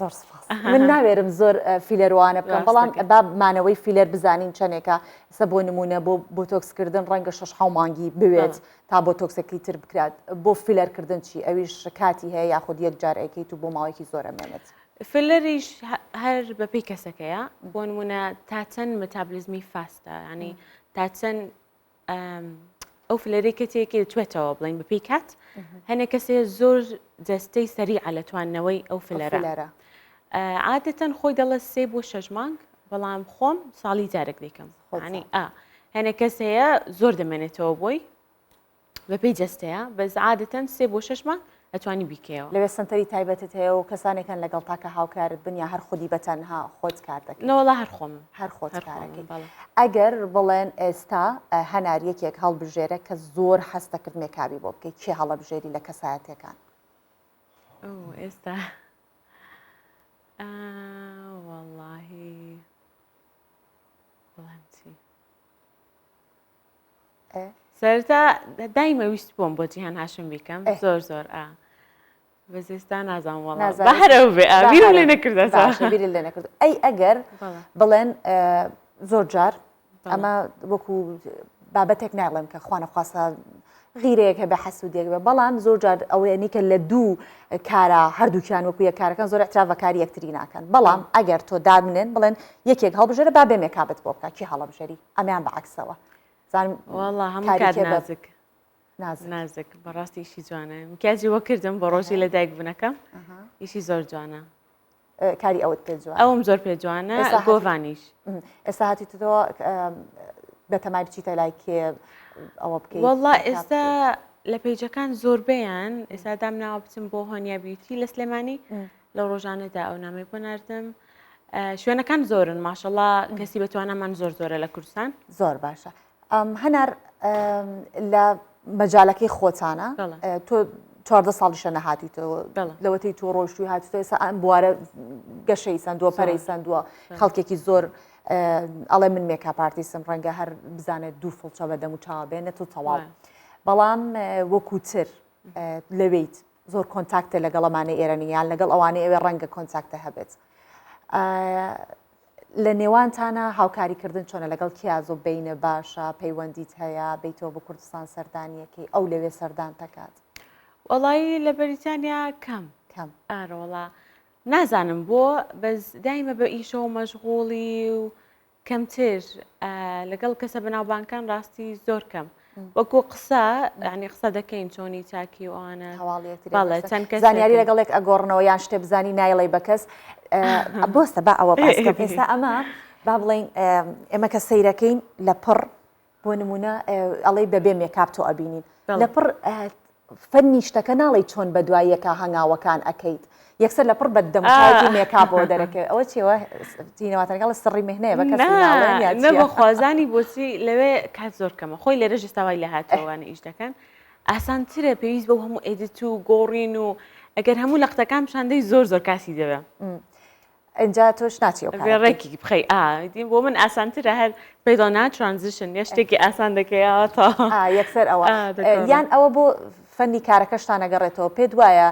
من ناوێرم زۆر فیلەروانە بکەم بەڵام بابمانەوەی فیلەر بزانین چەندێکە ئێستا بۆ نمونە بۆ تۆکسکردن ڕەنگە 6 مانگی بوێت تا بۆ تۆکسەکەی تر بکرات بۆ فیلەرکردن چی ئەویش کاتی هەیە یاخود یەک جار ئەیکەیت و بۆ ماوەیەکی زۆرە مێنێت فلەریش هەر بەپێی کەسەکەیە بۆ نمونە تا چەند مەتابلیزمی فاستە ینی تا چەند ئەو فلەری کەتێکی دەتوێتەوە بڵین بەپێی کات هەنێک کەسێ زۆر جەستەی سەریع لە تواننەوەی ئەو فلەرە عادەتەن خۆی دەڵێت 3 بۆ 6 مانگ بەڵام خۆم ساڵی جارێک دەکەم ینی هەنێک کەس هەیە زۆر دەمێنێتەوە بۆی بەپێی جەستەیە بەس عادەتەن 3 بۆ 6 مانگ ئەتوانی بیکەوە لەوێ سنتەری تایبەتت هەیە و کەسانێکن لەگەڵ تاکە هاوکارت بنیا هەر خودی بەتەنها خۆت کار دەکەیت نەوەڵا هەر خۆم هەر خۆت کارەکەی ئەگەر بڵێن ئێستا هەناریەکێک هەڵبژێرە کە زۆر هەستەکرد مێکابی بۆ بکەیت کێ هەڵەبژێری لە کەسایەتەکان ئێستا واللهی بڵێم چی سەرتا دایمە ویست بۆم بۆ جیهان هاشم بیکەم زۆر زۆر بەس ئێستا نازانم وەڵام بەهرەوە بێ بیرم لێ نەکرد ئەی ئەگەر بڵێن زۆر جار ئەمە وەکو بابەتێک ناڵێم کە خوانەخواسە غیرەیەک هەبێ حەسوودێک بێ بەڵام زۆر جار ئەوەیە کە لە دوو کارە هەردووکیان وەکو یەک کارەکان زۆر احتراف بەکاری یەکتری ناکەن بەڵام ئەگەر تۆ دابنێن بڵێن یەکێک هەڵبژێرە با بێ مێکابت بۆ بکە کی هەڵەبژێری ئەمیان بەعکسەوە والله هەموو کار نازک بەڕاستی ئیشی جوانە کازی وە کردم بە ڕۆژی لە دایک بوونەکەم ئیشی زۆر جوانە کاری ئەوت پێ جوان ئەوم زۆر پێ جوانە گۆڤانیش ئێستا هاتیتەوە بەتەمای بچیتە لای کێ ئەوە بکەیت والله ئێستا لە پێیجەکان زۆربیان ئێستا دام ناوە بچم بۆ هۆنیا بیوتی لە سلێمانی لە ڕۆژانەدا ئەو نامەی بۆ ناردم شوێنەکان زۆرن ماشەڵڵا کەسی بەتوانەمان زۆرە لە کوردستان زۆر باشە هەنار لە مەجالەکەی خۆتانە تۆ 14 ساڵیشە نەهاتیتەوە لەوەتی تۆ ڕۆژتوی هاتیتەوە ئێستا ئەم بوارە گەشەی سندووە پەرەی سندووە خەڵکێکی زۆر ئەڵێ من مێکاپارتیسم ڕەنگە هەر بزانێت دوو فڵچە بە دەم و چاوە بێنێت و تەواو بەڵام وەکوتر لەوێیت زۆر کۆنتاکتە لەگەڵەمانەی ئێرەنیان لەگەڵ ئەوانەی ئێوێ ڕەنگە کۆنتاکتە هەبێت لە نێوانتانە هاوکاریکردن چۆنە لەگەڵ کیازۆ بینە باشە پەیوەندیت هەیە بیتەوە بە کوردستان سەردانیەکەی ئەو لەوێ سەردان تەکات وەڵی لە بەریتانیا کەم ئارەوەڵا نازانم بۆ بەس دایمە بە ئیشەوە مەشغوڵی و کەمتر لەگەڵ کەسە بەناوبانکان ڕاستی زۆر کەم وەکو قسە ینی قسە دەکەین چۆنی تاکی ئەوانە زانیاری لەگەڵێک ئەگۆڕنەوە یان شتێ بزانی نایڵێ بە کەس بۆستە با ئەوە باسکەم ئێستا ئەمە با بڵێن ئێمە کە سەیرەکەین لە پڕ بۆ نمونە ئەڵێ بەبێ مێکاپ تۆ ئەبینین لە پڕ فەنی شتەکە ناڵی چۆن بە دواییەکە هەنگاوەکان ئەەکەیت یەکسەر لە پڕ بەدەمچاتی مێکاپەوە دەرەکەی ئەوە چێوە تینەواتەنگەڵ سڕی مهنەیە بە کەس بە خوازانی بۆچی لەوێ کات زۆر کەمە خۆی لێرە ژستاوای لە هاتەوانە ئیش دەکەن ئاسانترە پێویست بە هەموو ئێدیت و گۆڕین و ئەگەر هەموو لەختەکان پیشاندەی زۆر کاسی دەوێ اینجا تۆش ناچی ڕێکی بخەی ئادیم بۆ من ئاسانترە هەر پێدانا ترانزیشن یە شتێکی ئاسان دەکەیەوە تا یەکسەر ئەوە یان ئەوە بۆ فەنی کارەکەشتان ئەگەڕێتەوە پێ وایە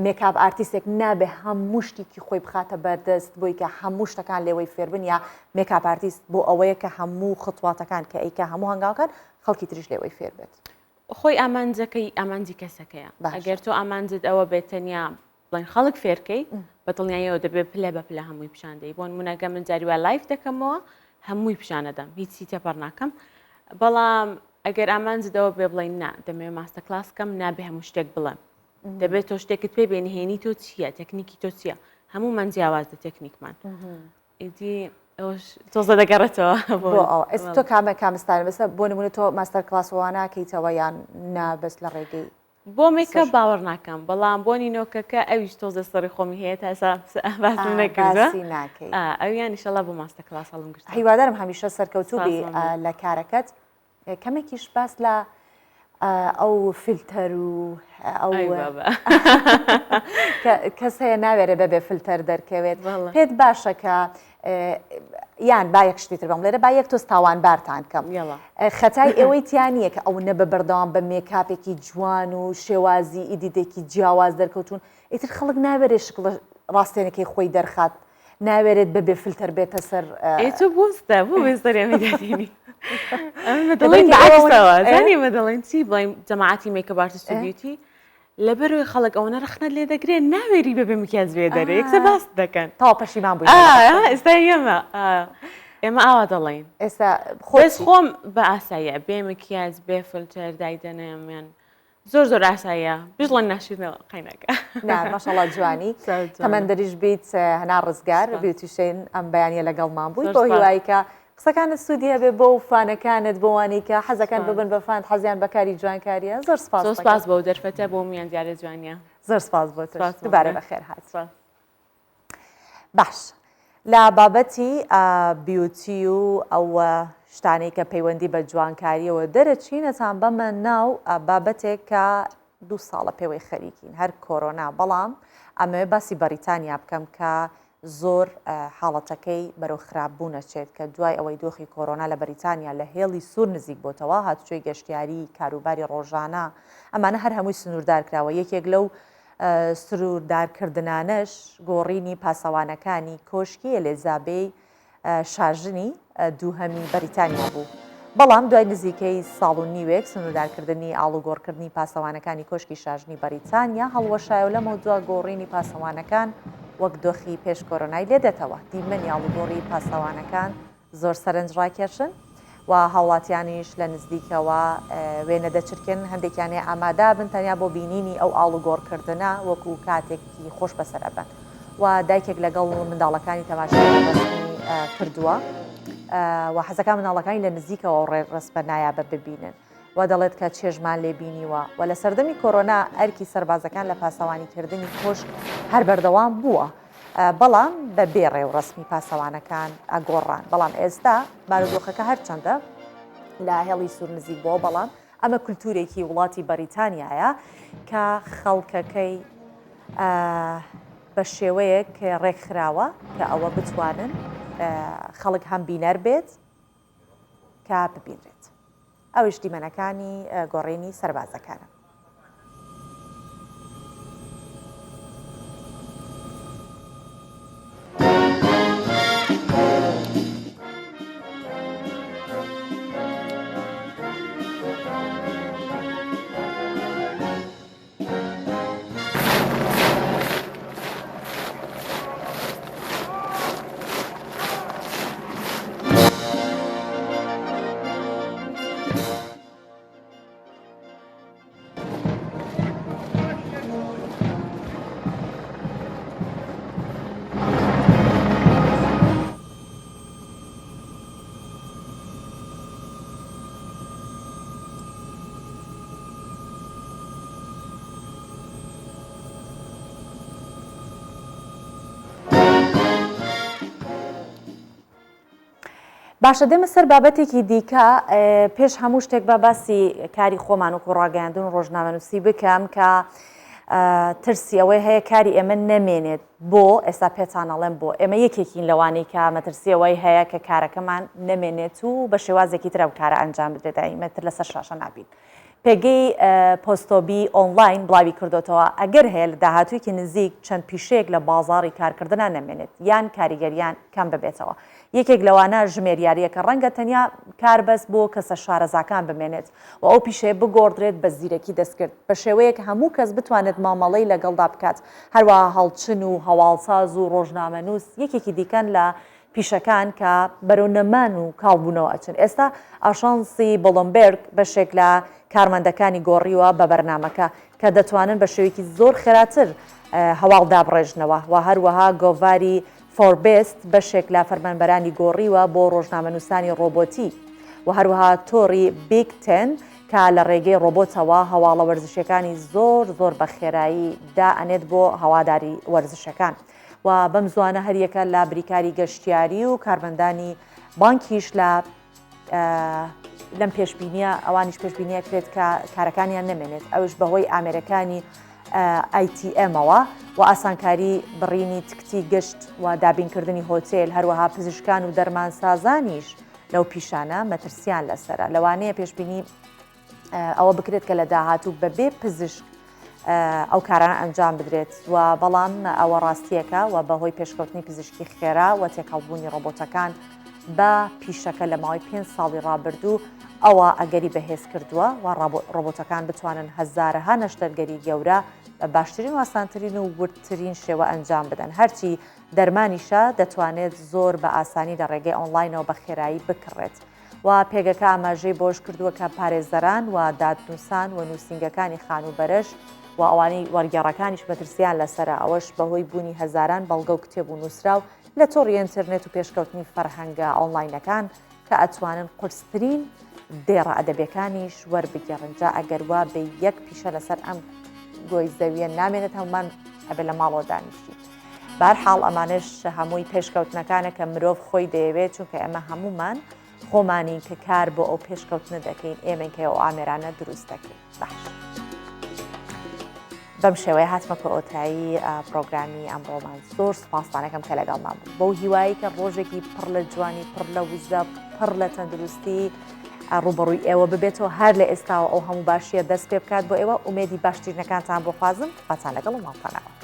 مێکاپ ئارتیستێک نابێ هەموو شتێکی خۆی بخاتە بەردەست بۆی کە هەموو شتەکان لێوەی فێربن یا مێکاپ ئارتیست بۆ ئەوەیە کە هەموو خطواتەکان کە ئەیکە هەموو هەنگاوەکان خەڵکی تریش لێوەی فێر بێت خۆی ئامانجەکەی ئامانجی کەسەکەیە ئەگەر تۆ ئامانجت ئەوە بێتەنیا بڵین خەڵک فێرکەی بە دڵنیایەوە دەبێت پلە بە پلە هەمووی پیشاندەی بۆن منەگە من جاریوە لایف دەکەمەوە هەمووی پیشانەدەم هیچی تێپەڕ ناکەم بەڵام ئەگەر ئامانجدەوە بێ بڵین نا دەمێ ماستە کلاسکەم نابێ هەموو شتێک بڵێم دەبێت تۆ شتێکت پێ بێنهێنی تۆ چییە تەکنیکی تۆ چییە هەموو من جیاوازە تەکنیکمان ئیدی تۆزە دەگەڕێتەوە تۆ کامستانە بەسە بۆ نمونە تۆ ماستەر کلاسوانە کەیتەوە یان نابەست لە ڕێگەی بۆ میکە باوەڕ ناکەم بەڵام بۆنی نۆکەکە ئەویش تۆزە سەری خۆمی هەیە تا باسم نەکردە ئەویان ئیشەڵا بۆ ماستە کلاس هەڵم گرت هیوادارم هەمیشە سەرکەوتوبی لە کارەکەت کەمێکیش باس لە ئەو فیلتەر و ئەو کەس هەیە ناوێرە بەبێ فیلتەر دەرکەوێت پێت باشە کە یان با یەک شتێتر بەم لێرە با یەک تۆز تاوانبارتان کەم خەتای ئێوەی تیانە کە ئەو نە بە بەردەوام بە مێکاپێکی جوان و شێوازی ئیدیدێکی جیاواز دەرکەوتون ئیتر خەڵک ناوێرێ شکڵ ڕاستێنەکەی خۆی دەرخات ناوێرێت بەبێ فیلتەر بێتە سەر تۆ بۆستە بۆ بێستەرێمیداتێنی دڵێنزانی مەدەڵێن چی بڵین جەماعەتی میکەپ ئارتیست و بیوتی لەبەروی خەڵک ئەوەنە ڕخنە لێ دەگرێت ناوێری بەبێ مکیاز بێ دەرێ یەکسە باس دەکەن تاوا پەشیمان بووین ئێستا ئێمە ئاوا دەڵێن ئێستا خۆم بە ئاساییە بێ مکیاز بێ فیلتەر دایدەنێمیان زۆر ئاساییە بژڵەن ناشرینەوە قەینەکە ماشەڵڵا جوانی تەمەندەریش بیت هەنا ڕزگار بیوتیشین ئەم بەیانیە لەگەڵمان بووی بۆ هیوایکە قسەکانت سوودیە بێ بۆ فانەکانت بۆوانی کە حەزەکان ببن بە فاند حەزیان بەکاری جوانکاریە زۆر سپاس بۆ دەرفەتە بۆ میان دیارە جوانیە زۆر سپاس بۆ دووبارە بەخێر هات باش لە بابەتی بیوتی و ئەو شتانەی کە پەیوەندی بە جوانکاریەوە دەرەچینەتان بەمە ناو بابەتێک کە 2 ساڵە پێوەی خەریکین هەر کۆرۆنا بەڵام ئەمەوێ باسی بەریتانیا بکەم کە زۆر حاڵەتەکەی بەرەو خراپبوونەچێت کە دوای ئەوەی دۆخی کۆرۆنا لە بەریتانیا لە هێڵی سوور نزیک بۆتەوە هاتوچۆی گەشتیاری کاروباری ڕۆژانە ئەمانە هەر هەمووی سنووردار کراوە یەکێک لەو سنووردارکردنانەش گۆڕینی پاسەوانەکانی کۆشکی ئەلێزابێی شاژنی دووهەمی بەریتانیا بوو بەڵام دوای نزیکەی ساڵ و نیوێک سنووردارکردنی ئاڵوگۆڕکردنی پاسەوانەکانی کۆشکی شاژنی بەریتانیا هەڵوەشایە لەمە دووە گۆڕینی پاسەوانەکان وەک دۆخی پێش کۆرۆنای لێدێتەوە دیمەنی ئاڵوگۆڕی پاسەوانەکان زۆر سەرنج ڕاکێشن و هاوڵاتیانیش لە نزیکەوە وێنە دەچرکن هەندێکیانێ ئامادا بن تەنیا بۆ بینینی ئەو ئاڵوگۆڕکردنە وەکو کاتێکی خۆش بەسەرەبن و دایکێک لەگەڵ منداڵەکانی تەماشای ڕستنی کردووە و حەزەکان مناڵەکانی لە نزیکەوە ڕێڕسپە نایابە ببینن و دەڵێت کە چێژمان لێبینیوە و لە سەردەمی کۆرۆنا ئەرکی سەربازەکان لە پاسەوانیکردنی کۆشک هەر بەردەوام بووە بەڵام بە بێ ڕێوڕسمی پاسەوانەکان ئەگۆڕان بەڵام ئێستا بارودۆخەکە هەرچەندە لە هێڵی سوور نزیک بۆ بەڵام ئەمە کولتورێکی وڵاتی بەریتانیایە کە خەڵکەکەی بە شێوەیەک ڕێکخراوە کە ئەوە بتوانن خەڵک هەم بینەر بێت کە ببینرێت ئەوش دیمەنەکانی گۆڕینی سەربازەکانە. باشە دێمە سەر بابەتێکی دیکە پێش هەموو شتێک بە باسی کاری خۆمان و ڕاگەاندن و ڕۆژنامەنووسی بکەم کە ترسی ئەوەی هەیە کاری ئێمە نەمێنێت بۆ ئێستا پێچانەڵێم بۆ ئێمە یەکێکین لەوانەی کە مەترسیەوەی هەیە کە کارەکەمان نەمێنێت و بە شێوازێکی ترە کارە ئەنجام بدرێت دائیمەتر لەسەر شاشە نابین. پێگەی پۆستۆبی ئۆنلاین بڵاوی کردوتەوە ئەگەر هەیە لە داهاتوویکی نزیک چەند پیشەیەک لە بازاڕی کارکردنا نەمێنێت یان کاریگەریان کەم ببێتەوە. یەکێک لەوانە ژمێریاریە کە ڕەنگە تەنیا کاربەست بۆ کەسە شارەزاکان بمێنێت و ئەو پیشەیە بگۆڕدرێت بە زیرەکی دەستکرد بە شێوەیەک هەموو کەس بتوانێت مامەڵەی لەگەڵدا بکات هەروەها هەڵچن و هەواڵساز و ڕۆژنامەنووس یەکێکی دیکەن لە پیشەکان کە بەرەو نەمان و کاڵبوونەوە ئەچن. ئێستا ئاشانسی بڵۆمبێرگ بەشێک لە کارمەندەکانی گۆڕیوە بە بەرنمەکە کە دەتوانن بە شێوەیەکی زۆر خێراتر هەواڵ دابڕێژنەوە و هەروەها گۆڤاری فۆربست بەشێک لە فەرمانبەرانی گۆڕیوە بۆ ڕۆژنامەنووسانی ڕۆبۆتی و هەروەها تۆڕی بیگ تن کە لە ڕێگەی ڕۆبۆتەوە هەواڵە وەرزشەکانی زۆر زۆر بە خێرایی دا ئەنێت بۆ هەواداری وەرزشەکان و بەم زوانە هەریەکە لە بریکاری گەشتیاری و کارمەندانی بانکیش لەم پێشبینیە ئەوانیش پێشبینیە کرێت کە کارەکانیان نەمێنێت ئەوش بەهۆی ئامێرەکانی ITMەوە و ئاسانکاری بڕینی تکتی گشت و دابینکردنی هۆتێل هەروەها پزیشکان و دەرمانسازانیش لەو پیشانە مەترسیان لەسرە لەوانەیە پێشبینی ئەوە بکرێت کە لە داهاتوو بەبێ پزیشک ئەو کارانە ئەنجام بدرێت و بەڵام ئەوە ڕاستیەکە و بەهۆی پێشکەوتنی پزیشکی خێرا و تێکەڵبوونی ڕۆبۆتەکان بە پیشەکە لە ماوەی 5 ساڵی ڕابردوو ئەوە ئەگەری بەهێز کردووە و ڕۆبۆتەکان بتوانن هەزارەها نەشتەرگەری گەورە بە باشترین و ئاسانترین و وردترین شێوە ئەنجام بدەن هەرچی دەرمانیشە دەتوانێت زۆر بە ئاسانی لە ڕێگەی ئۆنلاینەوە بە خێرایی بکڕێت و پێگەکە ئاماژەی بۆش کردووە کە پارێزەران و دادنووسان و نووسنگەکانی خان و بەرش و ئەوانەی وەرگێڕەکانیش مەترسیان لەسرە ئەوەش بەهۆی بوونی هەزاران بەڵگە و کتێب و نووسراو لە تۆڕی ئینترنێت و پێشکەوتنی فەرهەنگە ئۆنلاینەکان کە ئەتوانن قورسترین دێڕە ئەدەبیەکانیش وەربگەڕنجا ئەگەروا بە یەک پیشە لەسەر ئەم گۆی زەویە نامێنێت هەمومان ئەبێ لە ماڵەوە دانیشتی بەرحاڵ ئەمانش هەمووی پێشکەوتنەکانە کە مرۆڤ خۆی دەیەوێت چونکە ئێمە هەمومان خۆمانی کە کار بۆ ئەو پێشکەوتنە دەکەین ئێمە کە ئەو ئامێرانە دروست دەکەین باش بەم شێوەیە هاتمە کە ئۆتایی پرۆگرامی ئەمڕۆمان زۆر سوپاسدانەکەم کە لەگەڵمان بوو بەو هیوایی کە ڕۆژێکی پڕ لە جوانی پڕ لە وزە پڕ لە تەندروستی ڕوبەڕووی ئێوە ببێتەوە هەر لە ئێستاوە ئەو هەموو باشیە دەست پێ بکات بۆ ئێوە ئومێدی باشترینەکانتان بۆ خوازم باتان لەگەڵ و ماڵتانەوە